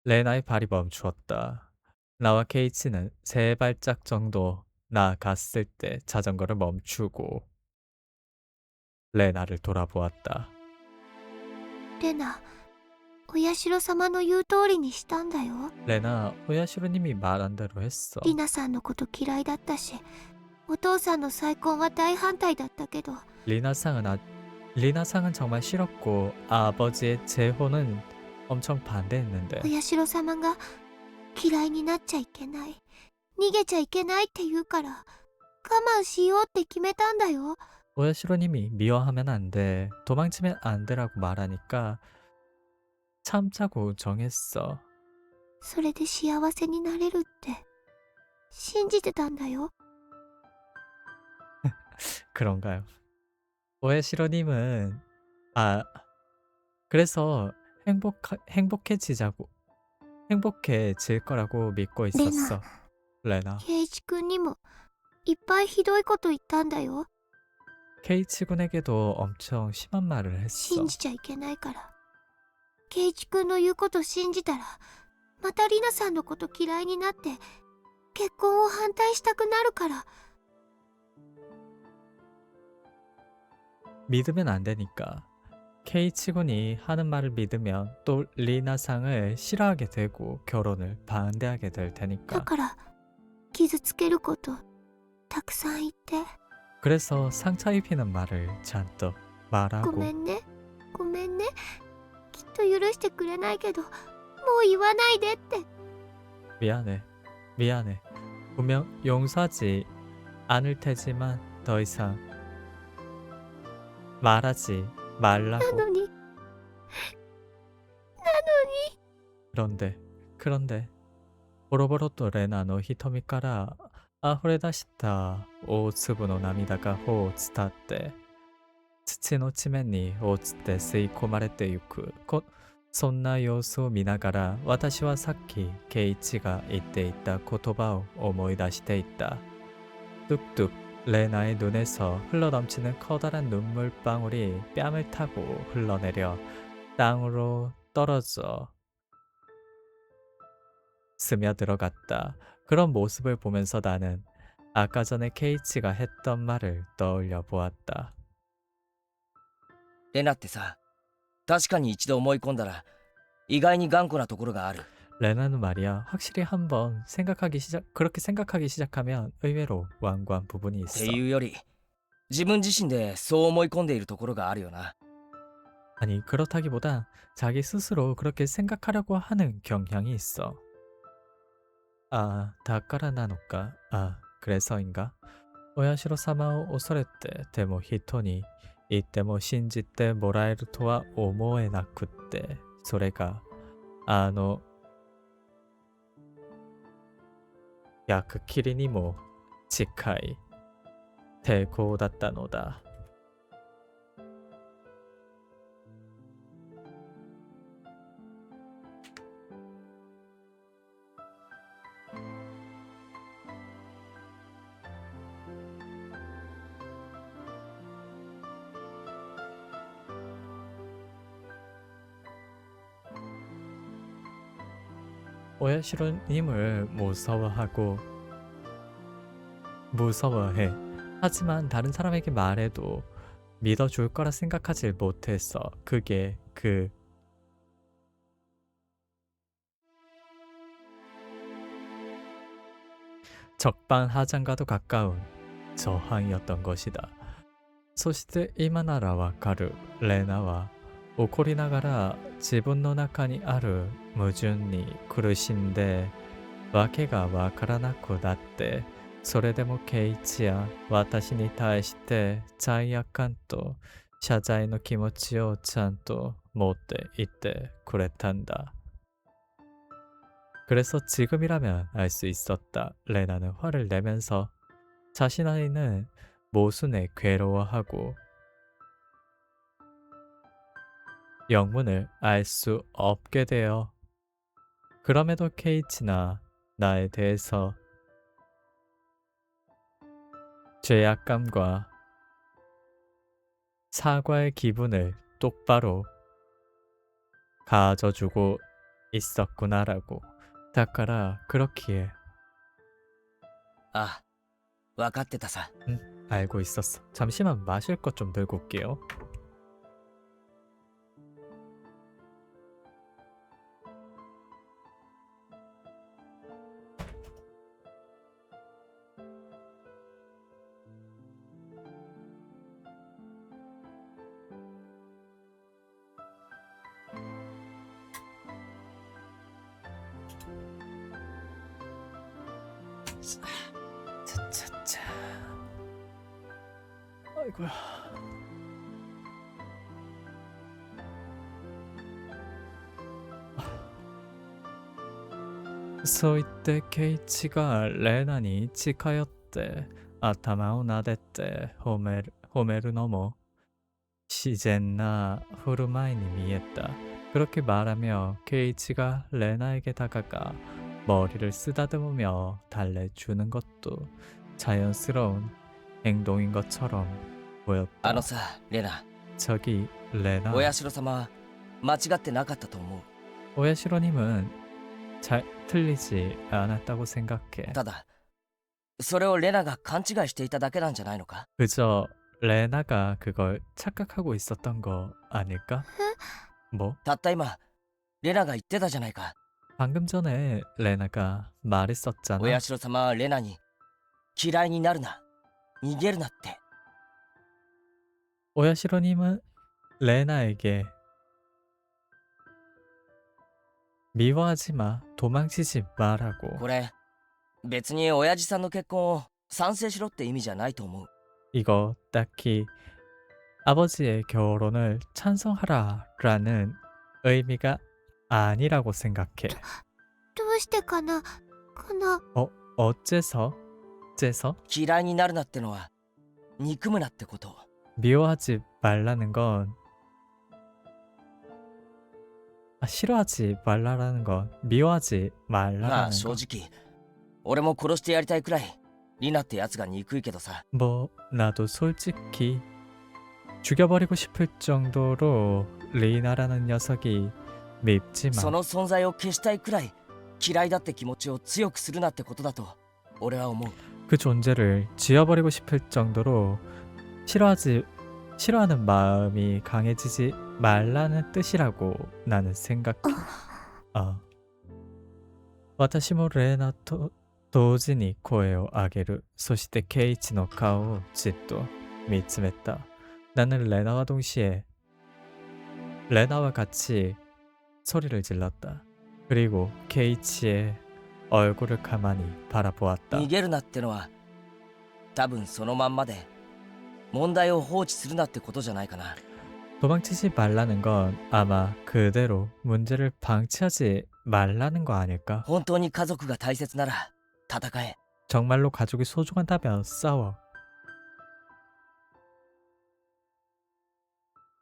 레나의 발이 멈추었다. 나와 케이치는 3발짝 정도 나아갔을 때 자전거를 멈추고 레나를 돌아보았다. レナ、お社様の言う通りにしたんだよ。 레나, 오야시로님이 말한 대로 했어. リナさんのこと嫌いだったし、お父さんの再婚は大反対だったけど、 리나상은 정말 싫었고 아버지의 재혼은 엄청 반대했는데 お社様が嫌いになっちゃいけない、逃げちゃいけないって言うから我慢しようって決めたんだよ。 오야시로님이 미워하면 안 돼, 도망치면 안 되라고 말하니까 참자고 정했어. それで幸せになれるって信じてたんだよ。 그런가요? 오야시로님은 그래서 행복해질 거라고 믿고 있었어. 레나. ケイチ君にもいっぱいひどいこと言ったんだよ。 케이치 군에게도 엄청 심한 말을 했어. 信じちゃいけないから。ケイチ君の言うこと信じたらまたリナさんのこと嫌いになって結婚を反対したくなるから。 믿으면 안 되니까. K치군이 하는 말을 믿으면 또 리나상을 싫어하게 되고 결혼을 반대하게 될 だ 테니까. から傷つけることたくさん言って。 그래서 상처 입히는 말을 잔뜩 ご 말하고. めんねごめんね、きっと許してくれないけどもう言わないでって。 미안해, 미안해. 분명 용서하지 않을 테지만 더 이상 말하지 な 말라고. のに 그런데 보로보로 또 레나노 히토미から溢れ出した大粒の涙が頬を伝って土の地面に落ちて吸い込まれてゆく。そんな様子を見ながら私はさっきケイチが言っていた言葉を思い出していた。 뚝뚝 레나의 눈에서 흘러넘치는 커다란 눈물방울이 뺨을 타고 흘러내려 땅으로 떨어져 스며들어갔다. 그런 모습을 보면서 나는 아까 전에 케이치가 했던 말을 떠올려 보았다. レナってさ、確かに一度思い込んだら意外に頑固なところがある。 레나는 말이야, 확실히 한번 그렇게 생각하기 시작하면 의외로 완고한 부분이 っ 있어. ていうより自分自身でそう思い込んでいるところがあるよな。 아니, 그렇다기보단 자기 스스로 그렇게 생각하려고 하는 경향이 있어. 아, 다까라 나노까. 아, 그래서인가? 오야시로 사마오 오소레때 데모 히토니 이때모 신지때 모라에루 토와 오모에 나쿠때 소레가 아노 야크 키리니 모 치카이 대고だったのだ. 오야시로님을 무서워해. 하지만 다른 사람에게 말해도 믿어줄 거라 생각하지 못했어. 그게 그 적반하장과도 가까운 저항이었던 것이다. そして今ならわかる。レナは怒りながら自分の中にある矛盾に苦しんで訳がわからなくなって、それでもケイチや私に対して罪悪感と謝罪の気持ちをちゃんと持っていてくれたんだ。 그래서 지금이라면 알 수 있었다. 레나는 화를 내면서 자신 안에는 모순에 괴로워하고 영문을 알 수 없게 되어 그럼에도 케이치나 나에 대해서 죄악감과 사과의 기분을 똑바로 가져주고 있었구나라고. だから그렇기에 ああ、分かってたさ。 알고 있었어. 잠시만 마실 것 좀 들고 올게요. 차차차. 아이고야.そう言ってケイチがレナに近寄って頭を撫でて褒めるのも自然な振る舞いに見えた. 그렇게 말하며 케이치가 레나에게 다가가 머리를 쓰다듬으며 달래주는 것도 자연스러운 행동인 것처럼 あ 보였다. のさ、レナ、 저기 레나. お社様は間違ってなかったと思う。 오야시로님은 잘 틀리지 않았다고 생각해. ただそれをレナが勘違いしていただけなんじゃないのか？ 그저 레나가 그걸 착각하고 있었던 거 아닐까? 뭐? たった今レナが言ってたじゃないか。 방금 전에 레나가 말했었잖아. お社様はレナに嫌いになるな、逃げるなって。 오야시로님은 레나에게 미워하지 마, 도망치지 마라고. これ別に親父さんの結婚を賛成しろって意味じゃないと思う。 이거 딱히 아버지의 결혼을 찬성하라라는 의미가 아니라고 생각해. どうしてかな어째서? 嫌いになるなってのは憎むなってこと。 미워하지 말라는 건 싫어하지 말라라는 건 미워하지 まあ 말라라는 正 거. 直俺も殺してやりたいくらいリナってやつが憎いけどさ。 뭐 나도 솔직히 죽여버리고 싶을 정도로 리나라는 녀석이 そ 밉지만 の存在を消したいくらい嫌いだって気持ちを強くするなってことだと俺は思う。 그 존재를 지워버리고 싶을 정도로 싫어하는 마음이 강해지지 말라는 뜻이라고 나는 생각해. 私もレーナと同時に声を上げる。そしてケイチの顔をじっと見つめた。 나는 레나와 동시에 레나와 같이 소리를 질렀다. 그리고 케이치의 얼굴을 가만히 바라보았다. 逃げるなってのは多分そのまんまで問題を放置するなってことじゃないかな。 도망치지 말라는 건 아마 그대로 문제를 방치하지 말라는 거 아닐까? 本当に家族が大切なら戦え。 정말로 가족이 소중하다면 싸워.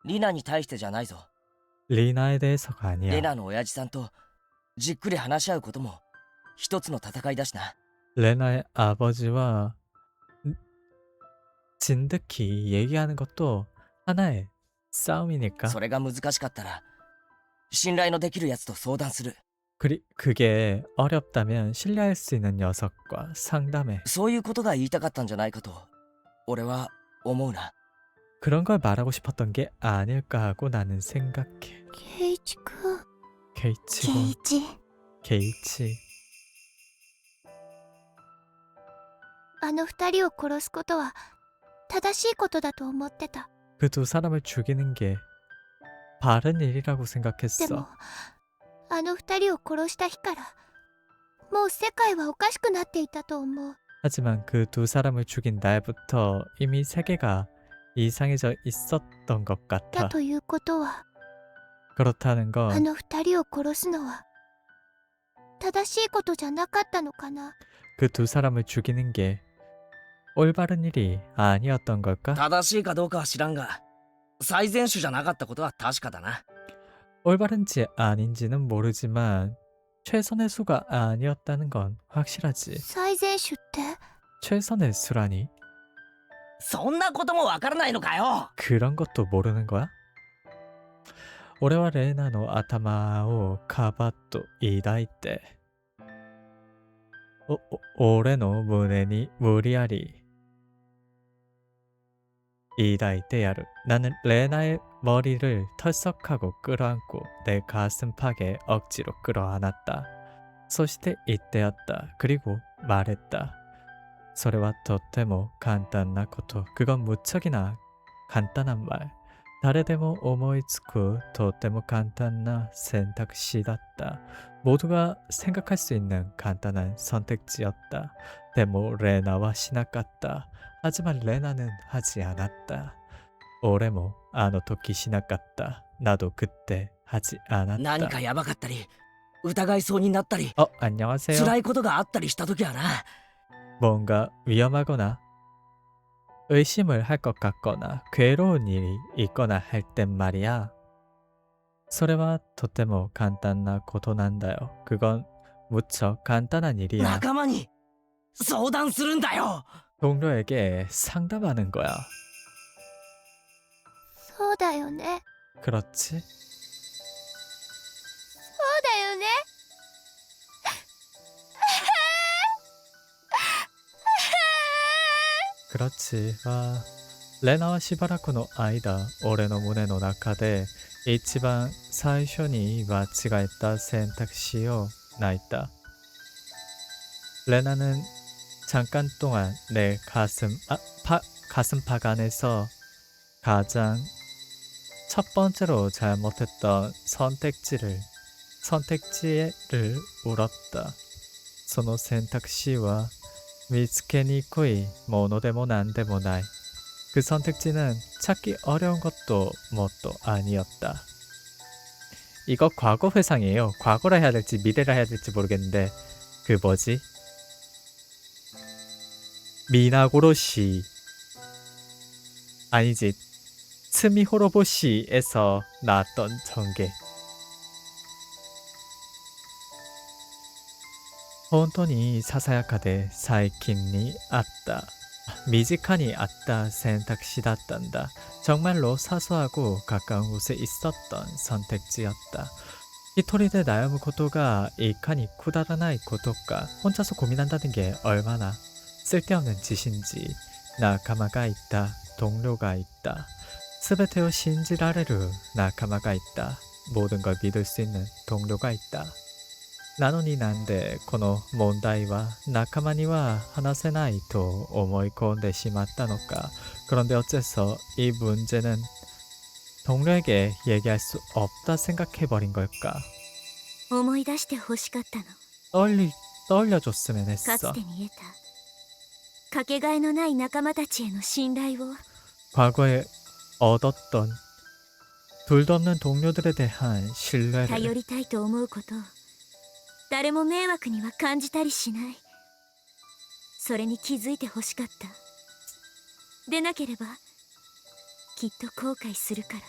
リナに対してじゃないぞ。 리나에 대해서가 レ 아니야. ナの親父さんとじっくり話し合うことも一つの戦いだしな。 레나의 아버지와 진득히 얘기하는 것도 하나의 싸움이니까. それが難しかったら信頼のできるやつと相談する。 그게 어렵다면 신뢰할 수 있는 녀석과 상담해. そういうことが言いたかったんじゃないかと俺は思うな。 그런 걸 말하고 싶었던 게 아닐까 하고 나는 생각해. ケイチくん。 케이치고 ケイチ。 케이치. あの二人を殺すことは正しいことだと思ってた。 그 두 사람을 죽이는 게 바른 일이라고 で 생각했어. もあの二人を殺した日からもう世界はおかしくなっていたと思う。 하지만 그 두 사람을 죽인 날부터 이미 세계가 이상해져 있었던 것 だ 같아. ということは 그렇다는 あ 건 の二人を殺すのは正しいことじゃなかったのかな。 그 두 사람을 죽이는 게 올바른 일이 아니었던 걸까? 正しいかどうかは知らんが最善手じゃなかったことは確かだな。 올바른지 아닌지는 모르지만 최선의 수가 아니었다는 건 확실하지. 最善手って 최선의 수라니? そんなこともわからないのかよ。 그런 것도 모르는 거야? 오레와 레나노 아타마오 카바토 이다이테. 오레노 무네니 무리아리 이다이테 야루. 나는 레나의 머리를 털썩하고 끌어안고 내 가슴팍에 억지로 끌어안았다. そして言ってやった。 그리고 말했다. それはとっても簡単なこと。 그건 무척이나 간단한 말. 誰でも思いつくとっても簡単な選択肢だった。 모두가 생각할 수 있는 간단한 선택지였다. でも 레나와 しなかった. 하지만 레나는 하지 않았다. 올해모あの時しなかった. 나도 그때 하지 않았다. 何かやばかったり疑いそうになったり 안녕하세요. 辛いことがあったりした時はな。 뭔가 위험하거나 의심을 할 것 같거나 괴로운 일이 있거나 할 땐 말이야. それはとても簡単なことなんだよ. 그건 무척 간단한 일이야. 仲間に相談するんだよ。 동료에게 상담하는 거야. そうだよね。 그렇지? そうだよね。 그렇지. 와, 레나와 しばらくの間、俺の胸の中で一番最初に間違えた選択肢を泣いた。 레나는 잠깐 동안 내 가슴팍 안에서 가장 첫 번째로 잘못했던 선택지를 울었다. その選択肢は見つけにくいものでもなんでもない。 그 선택지는 찾기 어려운 것도 뭣도 아니었다. 이거 과거 회상이에요. 과거라 해야 될지 미래라 해야 될지 모르겠는데 그 뭐지? 미나고로시 아니지, 스미호로보시에서 나왔던 전개. 本当にささやかで最近にあった、身近にあった選択肢だったんだ。 정말로 사소하고 가까운 곳에 있었던 선택지였다. 이토리대悩むことがいかにくだらないことか. 혼자서 고민한다는 게 얼마나 쓸데없는 짓인지. 나카마가 있다. 동료가 있다. 全てを信じられる仲間がいた. 모든 걸 믿을 수 있는 동료가 있다. なのになんでこの問題は仲間には話せないと思い込んでしまったのか. 그런데 어째서 이 문제는 동료에게 얘기할 수 없다 생각해버린 걸까? 思い出して欲しかったの。 떠올려줬으면 か 했어. つてに得たかけがえのない仲間たちへの信頼を 과거에 얻었던 둘도 없는 동료들에 대한 頼 신뢰를. りたいと思うことを誰も迷惑には感じたりしない。それに気づいて欲しかった。でなければきっと後悔するから。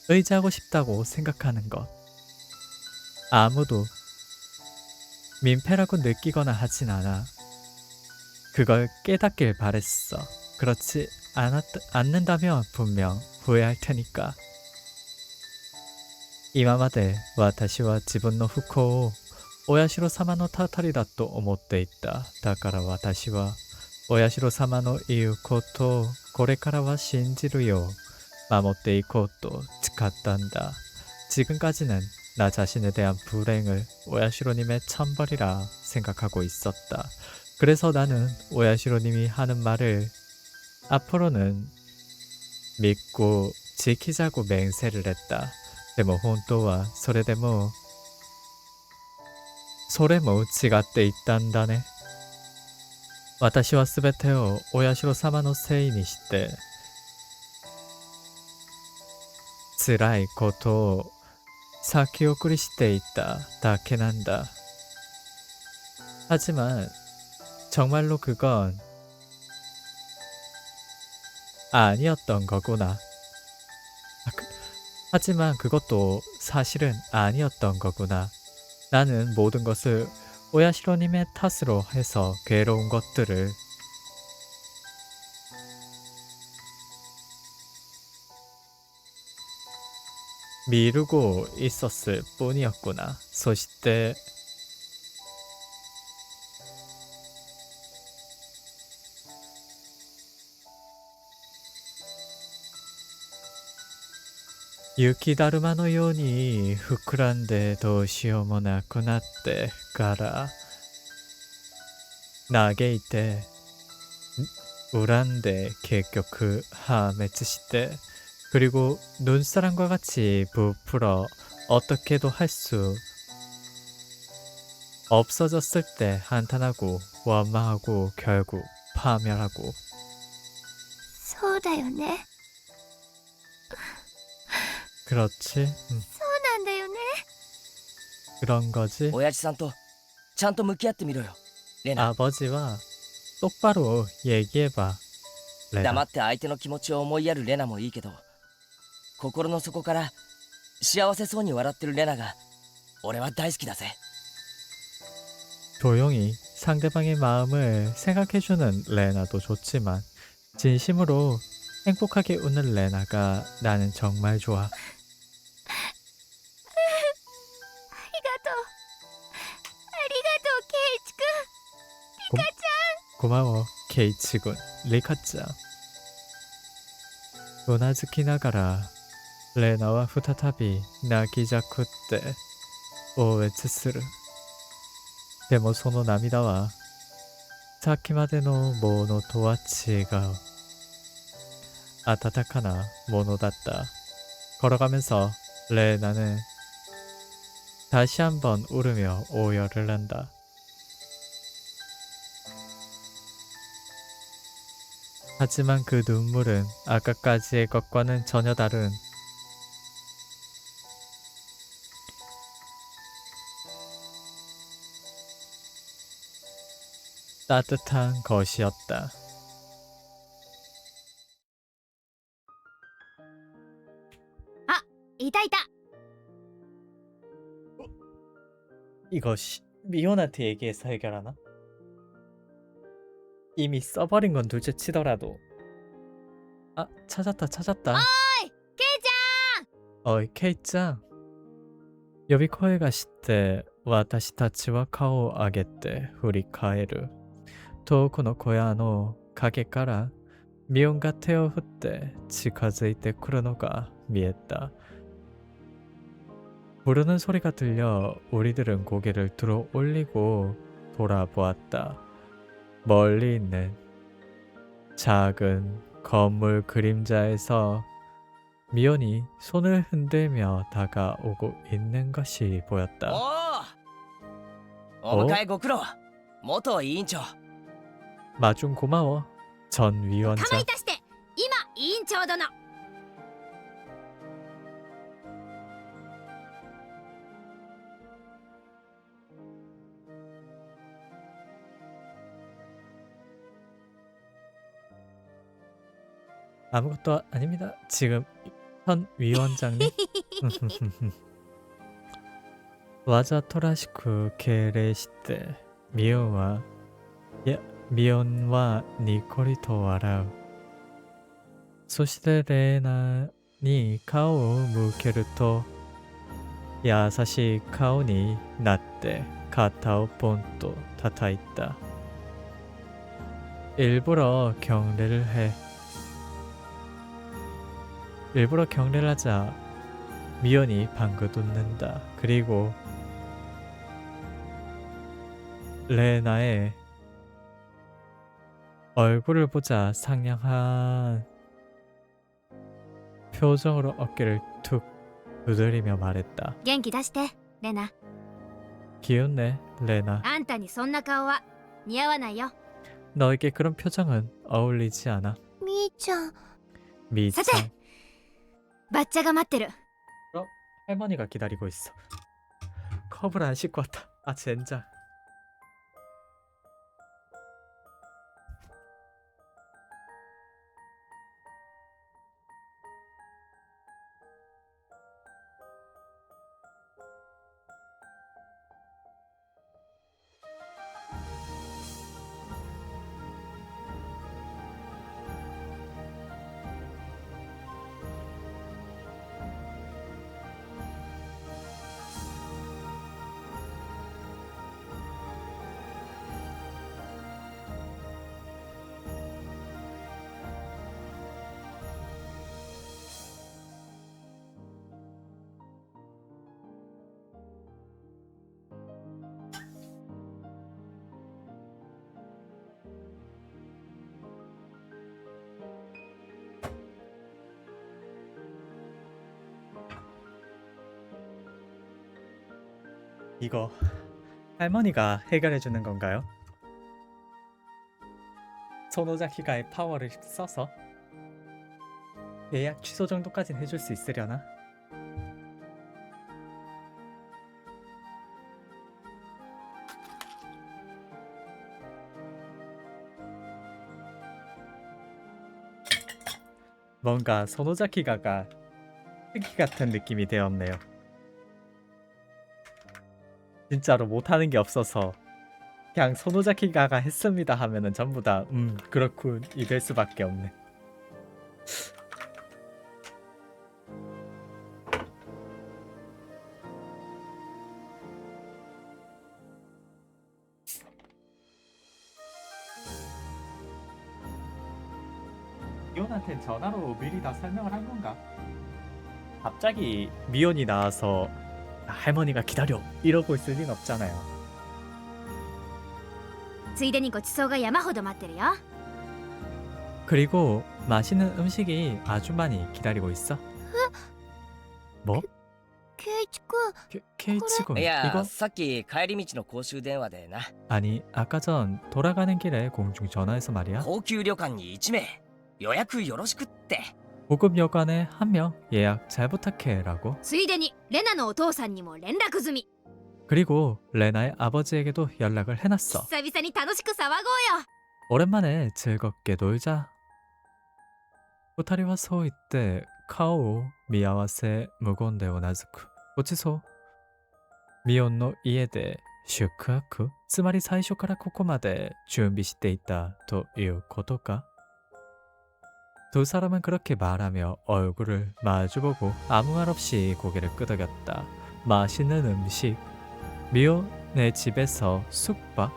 의지하고 싶다고 생각하는 것. 아무도 민폐라고 느끼거나 하진 않아. 그걸 깨닫길 바랬어. 그렇지 않는다면 분명 후회할 테니까. 今まで私は自分の不幸をお社様のたたりだと思っていた。だから私はお社様の言うことをこれからは信じるよう守っていこうと誓ったんだ。 지금까지는 나 자신에 대한 불행을 오야시로님의 천벌이라 생각하고 있었다. 그래서 나는 오야시로님이 하는 말을 앞으로는 믿고 지키자고 맹세를 했다. でも本当はそれも違っていったんだね。私はすべてをお社様のせいにして辛いことを先送りしていただけなんだ。 하지만 정말로 그건 아니었던 거구나. 하지만 그것도 사실은 아니었던 거구나. 나는 모든 것을 오야시로님의 탓으로 해서 괴로운 것들을 미루고 있었을 뿐이었구나. そして雪だるまのように膨らんでどうしようもなくなってから嘆いて恨んで結局破滅して 그리고 눈사람과 같이 부풀어 어떻게도 할 수 없어졌을 때 한탄하고 원망하고 결국 파멸하고. そうだよね。 그렇지. そうなんだよね。 그런 거지. 親父さんとちゃんと向き合ってみろよレナ。 아버지와 똑바로 얘기해봐. 黙 레나. って相手の気持ちを思いやるレナもいいけど、心の底から幸せそうに笑ってるレナが俺は大好きだぜ。 조용히 상대방의 마음을 생각해주는 레나도 좋지만 진심으로 행복하게 웃는 레나가 나는 정말 좋아. ありがとう。ありがとう、ケイイチくん。 고마워, 케이치군. 리카짱. うなずきながら、レナは再び泣きじゃくって応援する。でもその涙は、さっきまでのものとは違う。温かなものだった。걸어가면서 레나는 다시 한번 울으며 오열을 한다. 하지만 그 눈물은 아까까지의 것과는 전혀 다른 따뜻한 것이었다. 이거 미혼한테 얘기해서 해결하나? 이미 써버린 건 둘째 치더라도. 아, 찾았다. 어이, 케이짱. 呼び声がして私たちは顔を上げて振り返る。遠くの小屋の陰からミオンが手を振って近づいてくるのが見えた。 부르는 소리가 들려 우리들은 고개를 들어 올리고 돌아보았다. 멀리 있는 작은 건물 그림자에서 미연이 손을 흔들며 다가오고 있는 것이 보였다. お迎えご苦労。元委員長。 마중 고마워. 전 위원장. かまいたして今委員長殿。 아무것도 아닙니다. 지금 현 위원장님. 와자토라시쿠 게레시테 미온와 미온와 니코리と笑う。そしてレーナに顔を向けると優しい顔になって肩をポンと叩いた。 일부러 경례를 해. 일부러 경례를 하자 미연이 방긋 웃는다. 그리고 레나의 얼굴을 보자 상냥한 표정으로 어깨를 툭 두드리며 말했다. 元気出してレナ。 기운내 레나. あんたにそんな顔は似合わないよ。 너에게 그런 표정은 어울리지 않아. みーちゃん。 미짱. さてバッチャが待ってる。 그럼 할머니가 기다리고 있어. 컵을 안 씻고 왔다. 아 젠장. 이거 할머니가 해결해 주는 건가요? 소노자키가의 파워를 써서 예약 취소 정도까지는 해줄 수 있으려나? 뭔가 소노자키가가 특기 같은 느낌이 되었네요. 진짜로 못하는 게 없어서 그냥 소노자키가가 했습니다 하면은 전부 다 그렇군 이될 수밖에 없네. 미온한테 전화로 미리 다 설명을 한 건가? 갑자기 미온이 나와서 할머니가 기다려 이러고 있을 리는 없잖아요. ついでにごちそうが山ほど待ってるよ。 그리고 맛있는 음식이 아주 많이 기다리고 있어. 뭐? ケイチ君、 케이치군 いや 이거? さっき帰り道の公衆電話でな 아니 아까 전 돌아가는 길에 공중 전화해서 말이야. 高級旅館に1名予約よろしくって 고급 여관에 한 명 예약 잘 부탁해라고. ついでにレナのお父さんにも連絡済み。 그리고 레나의 아버지에게도 연락을 해놨어. 久々に楽しく騒ごうよ。 오랜만에 즐겁게 놀자. 오타리와 소이 때 카오 미야와세 무곤데 오나즈쿠. 고치소. 미온노 이에데 슈크하쿠. つまり最初からここまで準備していたということか? 두 사람은 그렇게 말하며 얼굴을 마주보고 아무 말 없이 고개를 끄덕였다. 맛있는 음식. 미온의 집에서 숙박.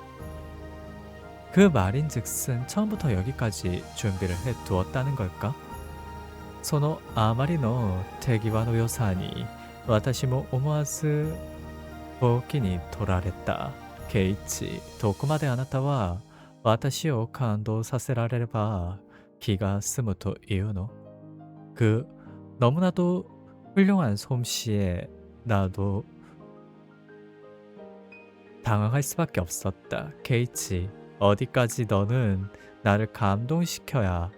그 말인즉슨 처음부터 여기까지 준비를 해두었다는 걸까? そのあまりの手際の良さに私も思わず好奇に取られた。ケイチ、どこまであなたは私を感動させられれば気が済むというの? 그 너무나도 훌륭한 솜씨에 나도 당황할 수밖에 없었다. 케이치, 어디까지 너는 나를 감동시켜야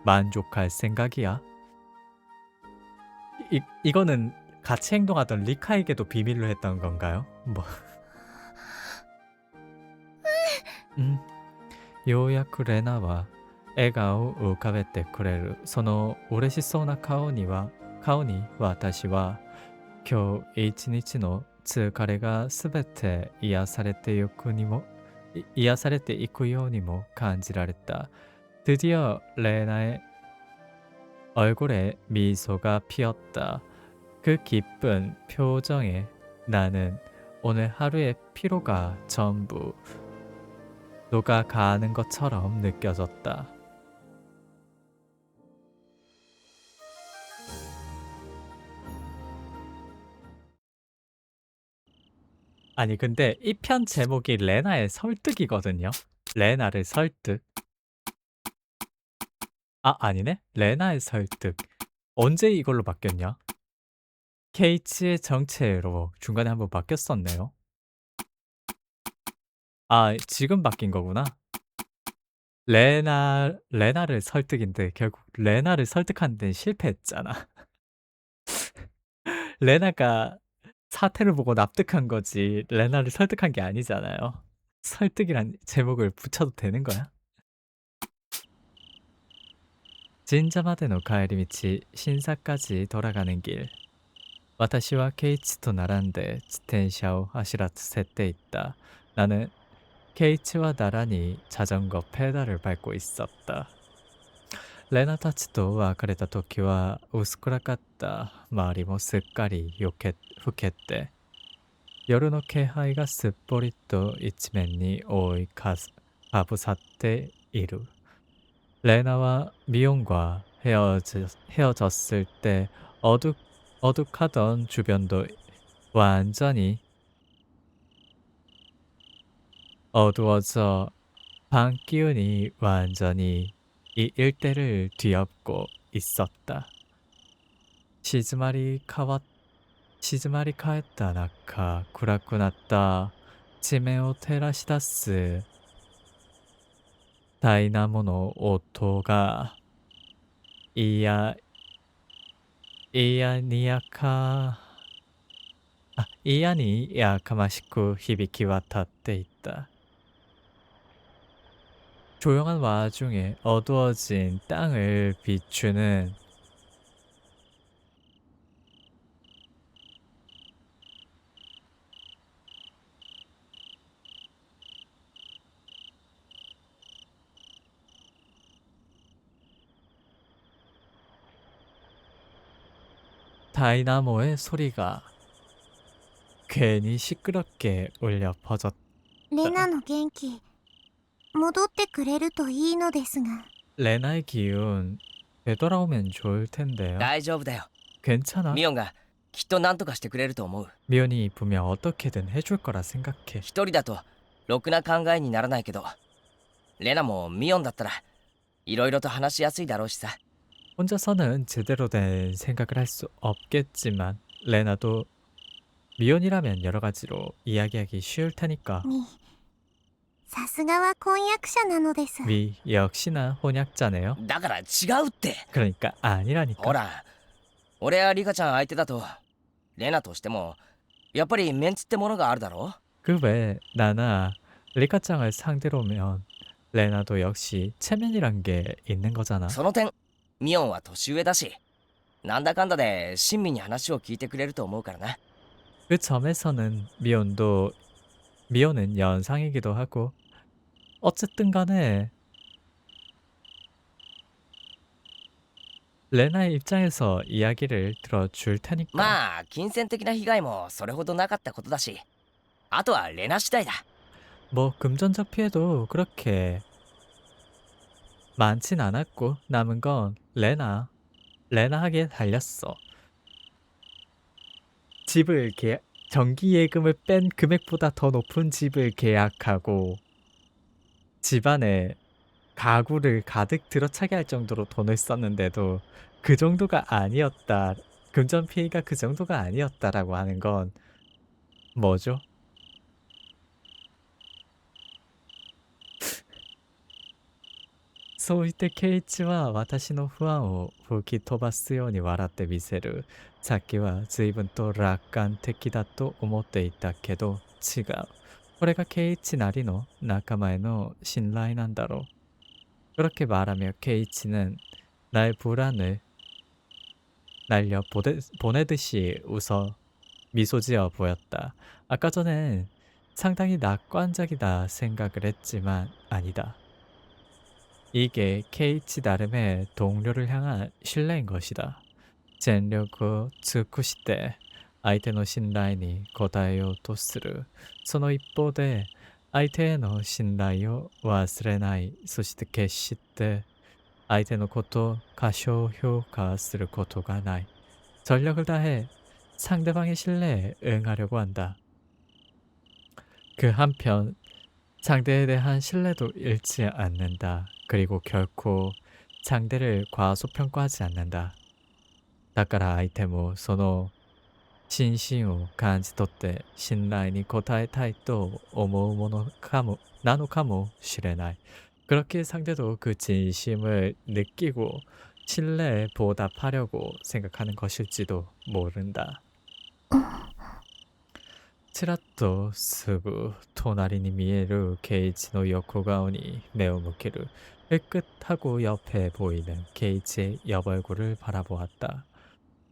만족할 생각이야? 이거는 같이 행동하던 리카에게도 비밀로 했던 건가요? 뭐? ようやくレナは笑顔を浮かべてくれる。その嬉しそうな顔に私は今日一日の疲れがすべて癒されていくようにも感じられた。 드디어 레나의 얼굴에 미소가 피었다. 그 기쁜 표정에 나는 오늘 하루의 피로가 전부 녹아가는 것처럼 느껴졌다. 아니 근데 이 편 제목이 레나의 설득이거든요. 레나를 설득. 아 아니네. 레나의 설득. 언제 이걸로 바뀌었냐? 케이치의 정체로 중간에 한번 바뀌었었네요. 아 지금 바뀐 거구나. 레나를 설득인데 결국 레나를 설득하는 데는 실패했잖아. 레나가 사태를 보고 납득한 거지 레나를 설득한 게 아니잖아요. 설득이란 제목을 붙여도 되는 거야? 진자までの 帰り道 신사까지 돌아가는 길. 私はケイチと並んで自転車を走らせていった. 나는 케이치와 나란히 자전거 페달을 밟고 있었다. 레나 たちと別れた時は薄暗かった。周りもすっかり更けて、夜の気配がすっぽりと一面に覆いかぶさっている。 레나와 미온과 헤어졌을 때 어둑하던 주변도 완전히 어두워져 방 기운이 완전히 이 일대를 뒤엎고 있었다. 시즈마리 카에타 나카 구라쿠나타 지메오 테라시다스. ダイナモの音が嫌にやかましく響き渡っていた. 조용한 와중에 어두워진 땅을 비추는 다이나모의 소리가 괜히 시끄럽게 울려 퍼졌다. レナの元気戻ってくれるといいのですが。 레나의 기운 되돌아오면 좋을 텐데요. 大丈夫だよ。 괜찮아. ミオンがきっと何とかしてくれると思う。 미연이 이쁘면 어떻게든 해줄 거라 생각해. 一人だとろくな考えにならないけど、レナもミオンだったらいろいろと話しやすいだろうしさ。 혼자서는 제대로 된 생각을 할 수 없겠지만 레나도 미연이라면 여러 가지로 이야기하기 쉬울 테니까. さすがは婚約者なのです。 미 역시나 혼약자네요. だから違うって。 그러니까 아니라니까. ほら、俺やリカちゃん相手だと、レナとしてもやっぱりメンツってものがあるだろ。 그 외에 나나 리카짱을 상대로면 레나도 역시 체면이란 게 있는 거잖아. その点ミオンは年上だし、なんだかんだで親身に話を聞いてくれると思うからな。 그 점에서는 미혼은 연상이기도 하고 어쨌든 간에 레나의 입장에서 이야기를 들어줄 테니까. まあ金銭的な被害もそれほどなかったことだし、あとはレナ次第だ。 뭐 금전적 피해도 그렇게 많진 않았고 남은 건 레나에게 달렸어. 집을 전기 예금을 뺀 금액보다 더 높은 집을 계약하고 집안에 가구를 가득 들어차게 할 정도로 돈을 썼는데도 그 정도가 아니었다. 금전 피해가 그 정도가 아니었다라고 하는 건 뭐죠?そう言ってケイイチは私の不安を吹き飛ばすように笑ってみせる。さっきは随分と楽観的だと思っていたけど違う。これがケイイチなりの仲間への信頼なんだろう。 그렇게 말하며 케이치는 나의 불안을 날려 보내듯이 웃어 미소 지어 보였다. 아까 전엔 상당히 낙관적이다 생각을 했지만 아니다. 이게 케이치 나름의 동료를 향한 신뢰인 것이다. 전력을尽くして相手の信頼に応えようとする。その一方で相手への信頼を忘れない。そして決して相手のことを過小評価することがない。 전력을 다해 상대방의 신뢰에 응하려고 한다. 그 한편 상대에 대한 신뢰도 잃지 않는다. 그리고 결코 상대를 과소평가하지 않는다. だから相手もその真心を感じ取って信頼に応えたいと思うものなのかもしれない。 그렇게 상대도 그 진심을 느끼고 신뢰에 보답하려고 생각하는 것일지도 모른다. ちらっとすぐ隣に見えるケイイチの横顔に目を向ける。 삐끗하고 옆에 보이는 케이치의 옆얼굴을 바라보았다.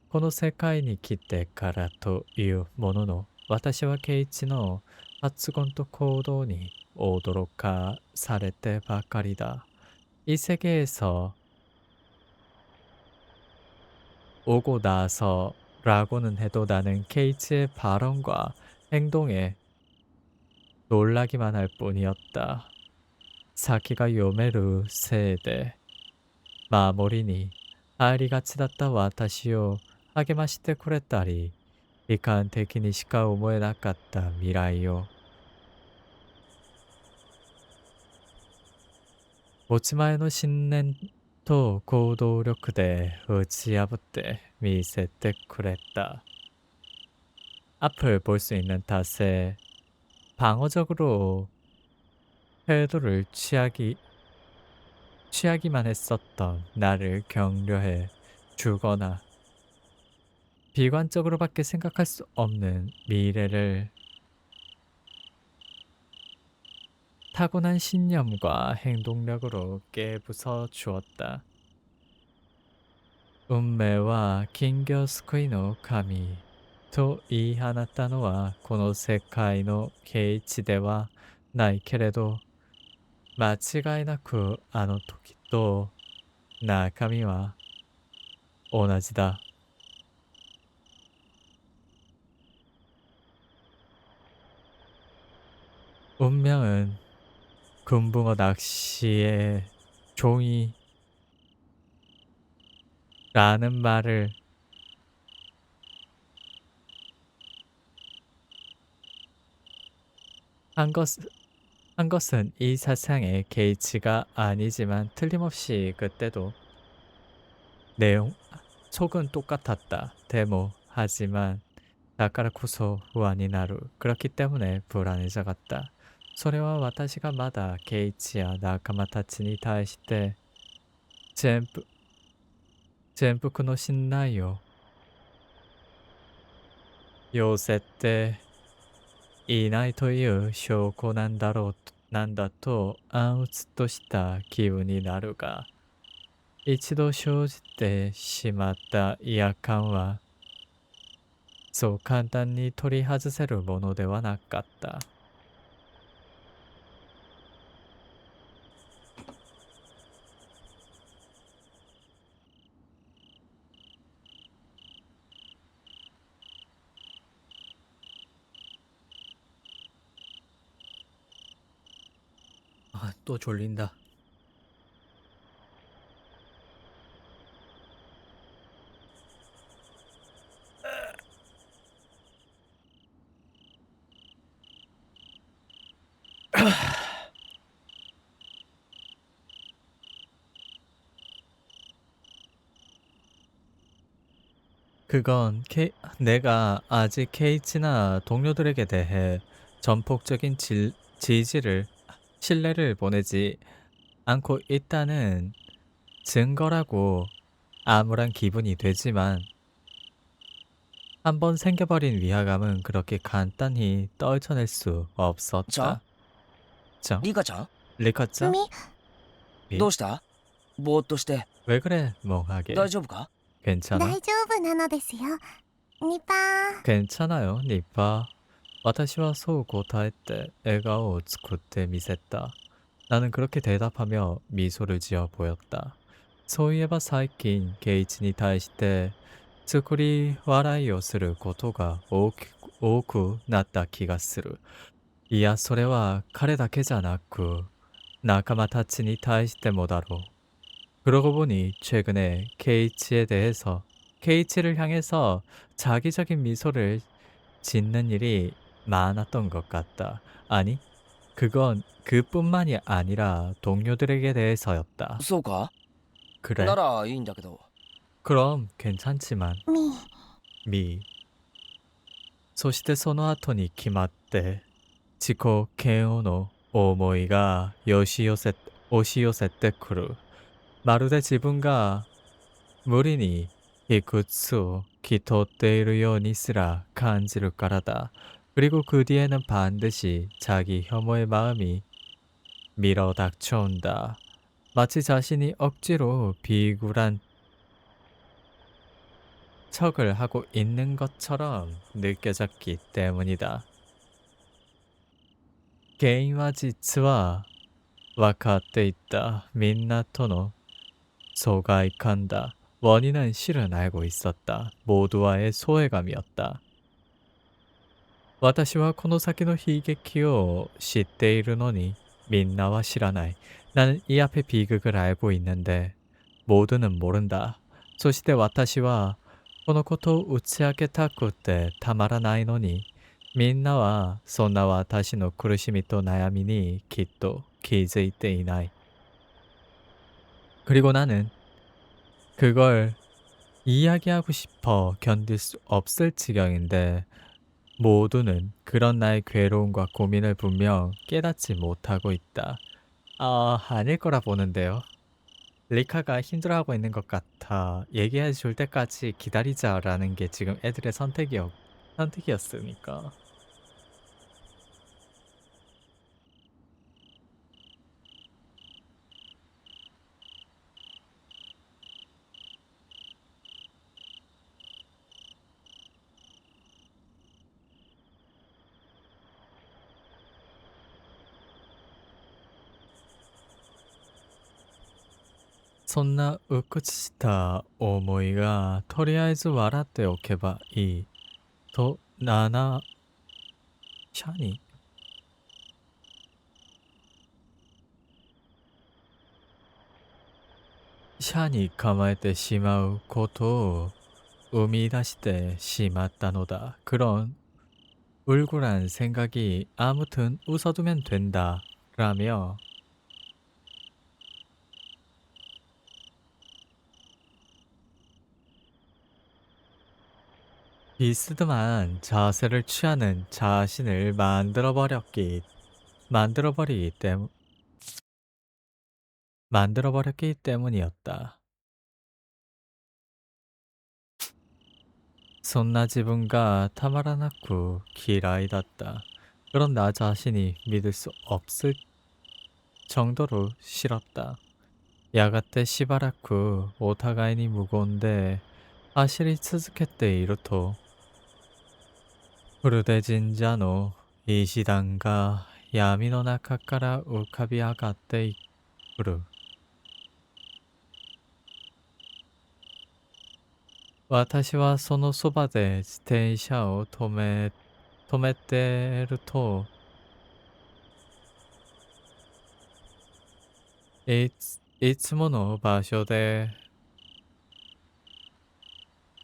この世界に来てからというものの、私はケイイチの発言と行動に驚かされてばかりだ。 이 세계에서 오고 나서라고는 해도 나는 케이치의 발언과 행동에 놀라기만 할 뿐이었다. 先が読めるせいで守りに入りがちだった私を励ましてくれたり、悲観的にしか思えなかった未来を持ち前の信念と行動力で打ち破って見せてくれた. 앞을 볼 수 있는 탓에 방어적으로 태도를 취하기만 했었던 나를 격려해 주거나 비관적으로밖에 생각할 수 없는 미래를 타고난 신념과 행동력으로 깨부숴 주었다. 운명와 긴겨 스쿠이の神と言い放ったのはこの世界のケイイチではないけれど、間違いなくあの時と中身は同じだ。 운명은 금붕어 낚시의 종이 라는 말을 한 것은 이 사상의 게이츠가 아니지만 틀림없이 그때도 내용 속은 똑같았다. 데모 하지만 나카라코소 후아니 나루 그렇기 때문에 불안해져갔다. それは私がまだケイチや仲間たちに対して全幅の信頼を寄せていないという証拠なんだと暗鬱とした気分になるが、一度生じてしまった違和感はそう簡単に取り外せるものではなかった。아, 또 졸린다. 그건 내가 아직 케이치나 동료들에게 대해 전폭적인 신뢰를 보내지 않고 있다는 증거라고 암울한 기분이 되지만 한번 생겨버린 위화감은 그렇게 간단히 떨쳐낼 수 없었다. 자, リカちゃん 리카짱? み、どうした？ぼーっとして 왜 그래, 멍하게. 大丈夫か？ 괜찮아? 大丈夫なのですよ。ニパー。 괜찮아요, 니빠. 私はそう答えて笑顔を作ってみせた. 나는 그렇게 대답하며 미소를 지어 보였다. そういえば最近ケイチに対して作り笑いをすることが多くなった気がする。いや、それは彼だけじゃなく仲間たちに対してもだろう。 그러고 보니 최근에 케이치를 향해서 자기적인 미소를 짓는 일이 많았던 것 같다. 아니, 그건 그뿐만이 아니라 동료들에게 대해서였다. そうか？ 그래, ならいいんだけど。 그럼 괜찮지만 み、 そしてその後に決まって自己嫌悪の思いが押し寄せてくる。 まるで自分が無理にいくつを気取っているようにすら感じるからだ. 그리고 그 뒤에는 반드시 자기 혐오의 마음이 밀어닥쳐온다. 마치 자신이 억지로 비굴한 척을 하고 있는 것처럼 느껴졌기 때문이다. 原因は実は分かっていたみんなとの疎外感だ. 원인은 실은 알고 있었다. 모두와의 소외감이었다. 私はこの先の悲劇を知っているのにみんなは知らない. 나는 이 앞의 비극을 알고 있는데 모두는 모른다. そして私はこのことを打ち明けたくてたまらないのにみんなはそんな私の苦しみと悩みにきっと気づいていない. 그리고 나는 그걸 이야기하고 싶어 견딜 수 없을 지경인데 모두는 그런 나의 괴로움과 고민을 분명 깨닫지 못하고 있다. 아닐 거라 보는데요. 리카가 힘들어하고 있는 것 같아. 얘기해 줄 때까지 기다리자라는 게 지금 애들의 선택이었으니까. そんな鬱屈した思いがとりあえず笑っておけばいいとシャに車に構えてしまうことを生み出してしまったのだ. 그런 울굴한 생각이 아무튼 웃어두면 된다. 라며 비스듬한 자세를 취하는 자신을 만들어버렸기 때문이었다. そんな自分がたまらなく嫌いだった. 그런 나 자신이 믿을 수 없을 정도로 싫었다. 야가때 시바라쿠 오타가이니 무거운데走り続けているとフルデ神社の石段が闇の中から浮かび上がってくる。私はそのそばで自転車を止めてると、いつもの場所で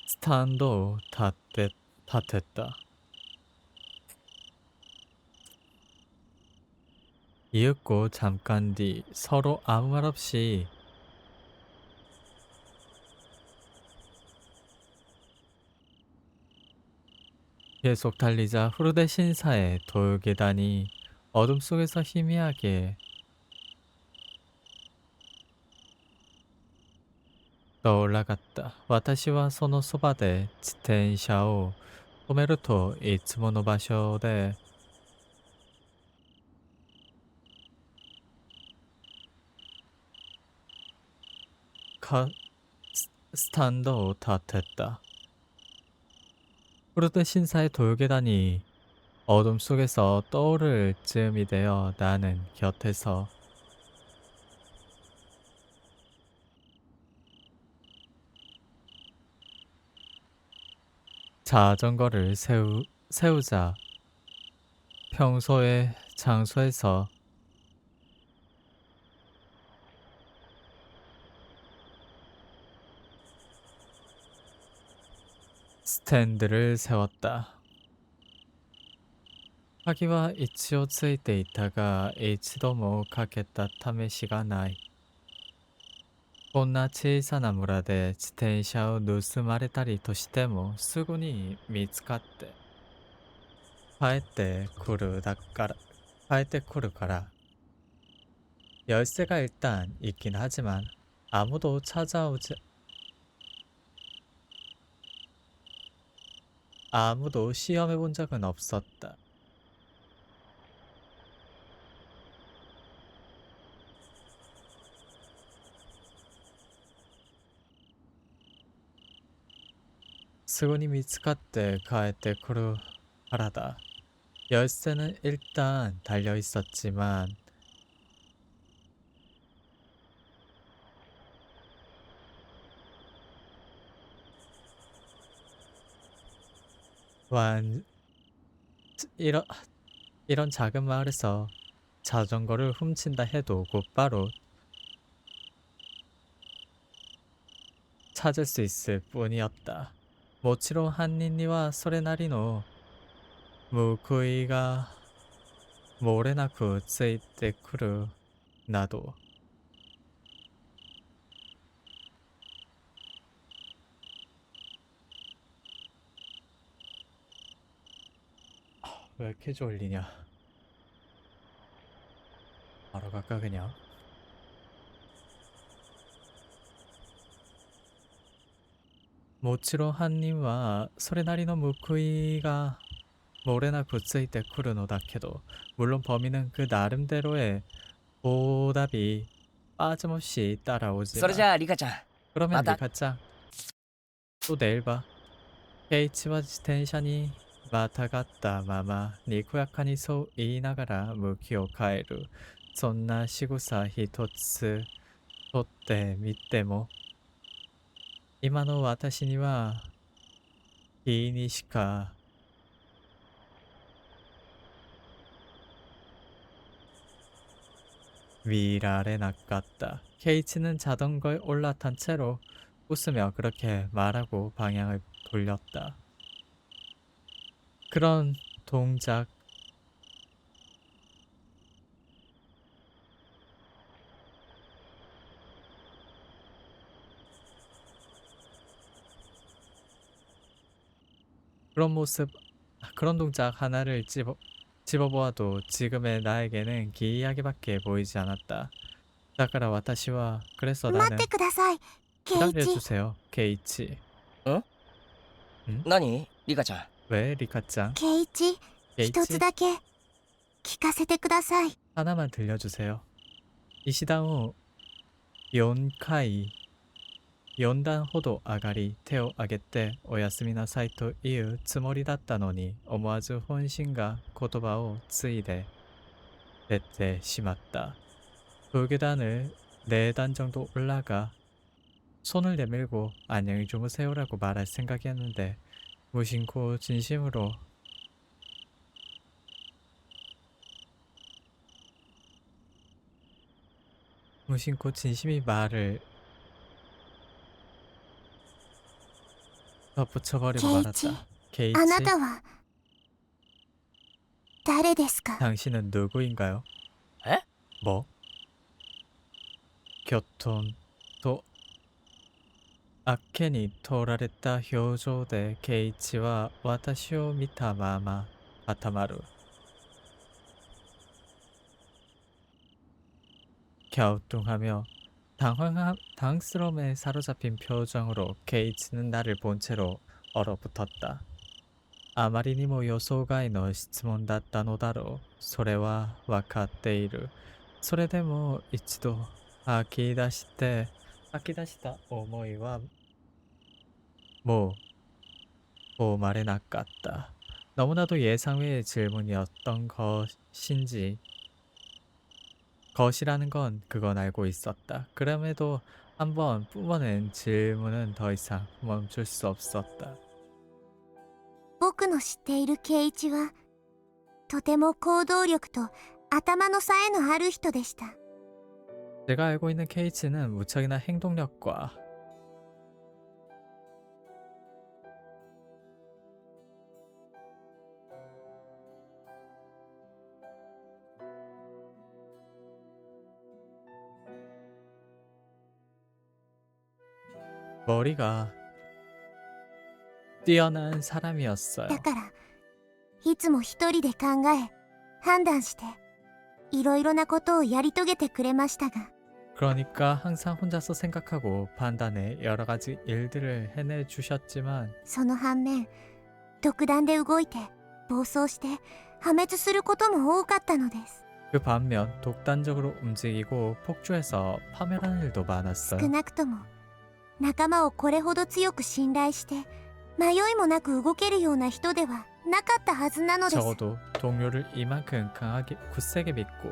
スタンドを立てた。이윽고 잠깐 뒤 서로 아무 말 없이 계속 달리자 후르데 신사의 돌계단이 어둠 속에서 희미하게 떠올라갔다. 私はそのそばで自転車を止めるといつもの場所でスタンドを立てた. 후르데 신사의 돌계단이 어둠 속에서 떠오를 즈음이 되어 나는 곁에서 자전거를 세우자 평소의 장소에서 스탠드를 세웠다. 하기와 이치오 ついていたが一度もかけた試しがない。こんな小さな村で自転車を盗まれたりとしてもすぐに見つかって帰ってくるから 열쇠가 일단 있긴 하지만 아무도 시험해 본 적은 없었다. 수군이 미츠카테 가에테 쿠루 하라다. 열쇠는 일단 달려 있었지만 이런 작은 마을에서 자전거를 훔친다 해도 곧바로 찾을 수 있을 뿐이었다. 모치로 한니니와 소레나리노 무쿠이가 모레나쿠 ついてくる 나도 왜 이렇게 졸리냐. 바로 갈까 그냥. 모치로 한님과 소레나리노 무쿠이가 모레나 구츠이테 쿠르노다케도 물론 범인은 그 나름대로의 보답이 빠짐없이 それ 따라오지만 じゃあリカちゃん 그러면 맞다. 리카짱 또 내일 봐. 케이치와 지텐샤니 마타갔다 마마 니코야카니 소 이나가라 무키오 카에루 そんな仕草一つとってみても今の私には非にしか 위아래 낚았다. 케이치는 자전거에 올라탄 채로 웃으며 그렇게 말하고 방향을 돌렸다. 그런 동작 그런 모습 그런 동작 하나를 집어보아도 지금의 나에게는 기이하게밖에 보이지 않았다. 다카라 와타시와 그래서 待っ 나는 てくださいケイチ 기다려주세요, 케이치. 何リカちゃん。 왜 리카짱? ケイチ一つ 케이치 だけ聞かせてください 하나만 들려주세요. 이시다우 연카이 연단 호도 아가리 테오 아게때 오야스미나사이というつもりだったのに思わず本心が言葉をついで出てしまった. 두 계단을 4단 정도 올라가 손을 내밀고 안녕히 주무세요라고 말할 생각이었는데 무심코 진심으로 무심코 진심이 말을 덧붙여버리고 케이치, 말았다. 케이치, あなたは誰ですか 당신은 누구인가요? 에? 뭐? 교통 또 아케니 토라레타 표정で 케이치와 와타시오 미타 마마 바타마루 갸우뚱하며 당황스러움에 사로잡힌 표정으로 케이치는 나를 본 채로 얼어붙었다. あまりにも予想外の質問だったのだろう。それはわかっている。それでも一度吐き出した思いはもう生まれなかった. 너무나도 예상 외의 질문이었던 것이라는 건 그건 알고 있었다. 그럼에도 한번 뿜어낸 질문은 더 이상 멈출 수 없었다. 僕の知っているケイチはとても行動力と頭の冴えのある人でした 제가 알고 있는 케이치는 무척이나 행동력과 머리가 뛰어난 사람이었어요. だからいつも一人で考え判断していろいろなことをやり遂げてくれましたが 그러니까 항상 혼자서 생각하고 판단해 여러 가지 일들을 해내 주셨지만 その反面独断で動いて暴走して破滅することも多かったのです 그 반면 독단적으로 움직이고 폭주해서 파멸하는 일도 少 많았어요. なくとも仲間をこれほど強く信頼して迷いもなく動けるような人ではなかったはずなのです 적어도 동료를 이만큼 강하게 굳세게 믿고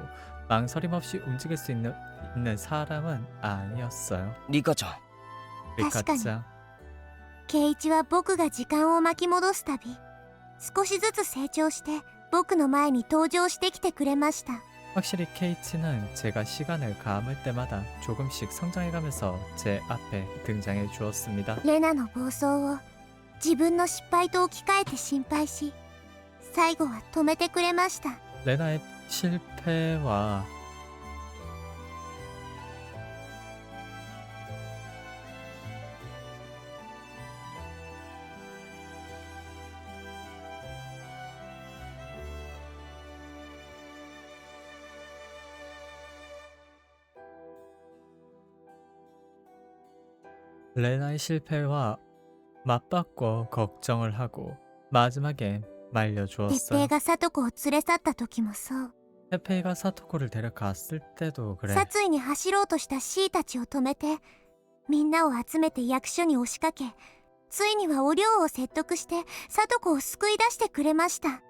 망설임 없이 움직일 수 있는 사람은 아니었어요. リカちゃん。 리카짱 ケイチは僕が時間を巻き戻すたび少しずつ成長して僕の前に登場してきてくれました 확실히 케이치는 제가 시간을 감을 때마다 조금씩 성장해가면서 제 앞에 등장해 주었습니다. レナの暴走を自分の失敗と置き換えて心配し最後は止めてくれました 레나의 실패와 레나의 실패와 맞바꿔 걱정을 하고 마지막에 鉄 말려주었어요. 平がサトコを連れ去った時もそう 페페이가 사토코를 데려갔을 때도 그래. 殺意に走ろうとしたシーたちを止めてみんなを集めて役所に押しかけついにはお涼を説得してサトコを救い出してくれました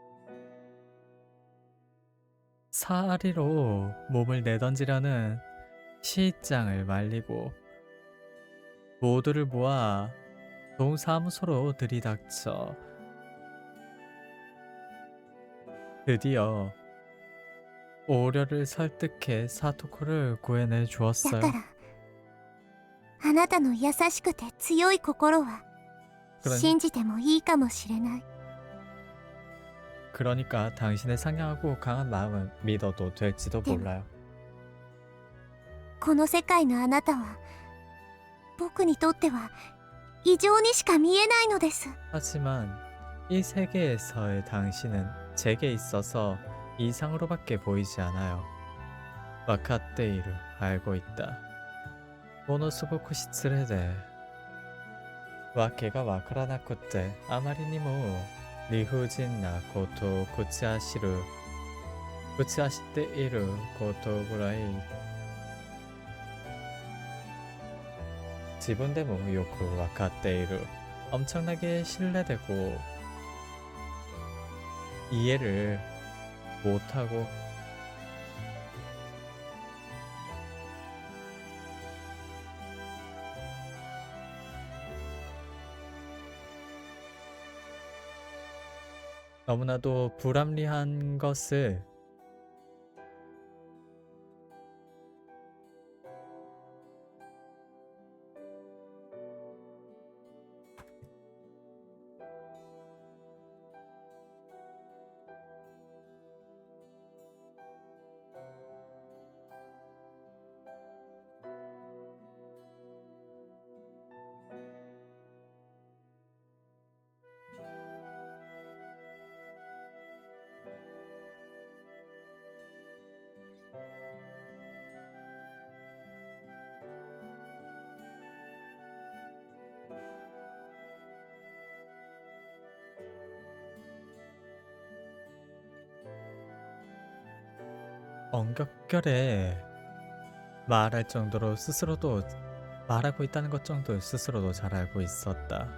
사리로 몸을 내던지려는 시장을 말리고 모두를 모아 동사무소로 들이닥쳐 드디어 오려를 설득해 사토코를 구해내 だ 주었어요. からあなたの優しくて強い心は 그러니, 信じてもいいかもしれない。 그러니까 당신의 상냥하고 강한 마음은 믿어도 될지도 몰라요. この世界のあなたは僕にとっては異常にしか見えないのです。 하지만 이 세계에서의 당신은 제게 있어서 이상으로밖에 보이지 않아요. 와카테이루 알고 있다. 모노스고쿠 시츠레데 와케가 와카라나쿠테 아마리니모 리후진나 고토 구치아시루 구치아시테 이루 고토 구라이 지분데모 요쿠 와카테이루 엄청나게 신뢰되고 이해를 못하고 너무나도 불합리한 것을 엉겹결에 말할 정도로 스스로도 말하고 있다는 것 정도 스스로도 잘 알고 있었다.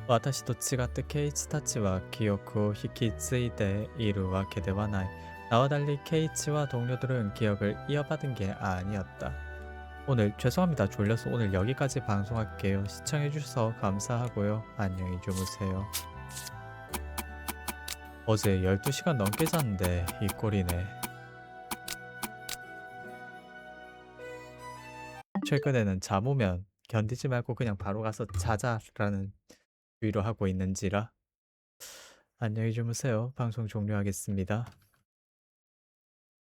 私と違ってケイイチたちは記憶を引き継いでいるわけではない. 나와 달리 케이치와 동료들은 기억을 이어받은 게 아니었다. 오늘 죄송합니다. 졸려서 오늘 여기까지 방송할게요. 시청해주셔서 감사하고요. 안녕히 주무세요. 어제 12시간 넘게 잤는데 이 꼴이네. 최근에는 잠 오면 견디지 말고 그냥 바로 가서 자자라는 위로하고 있는지라. 안녕히 주무세요. 방송 종료하겠습니다.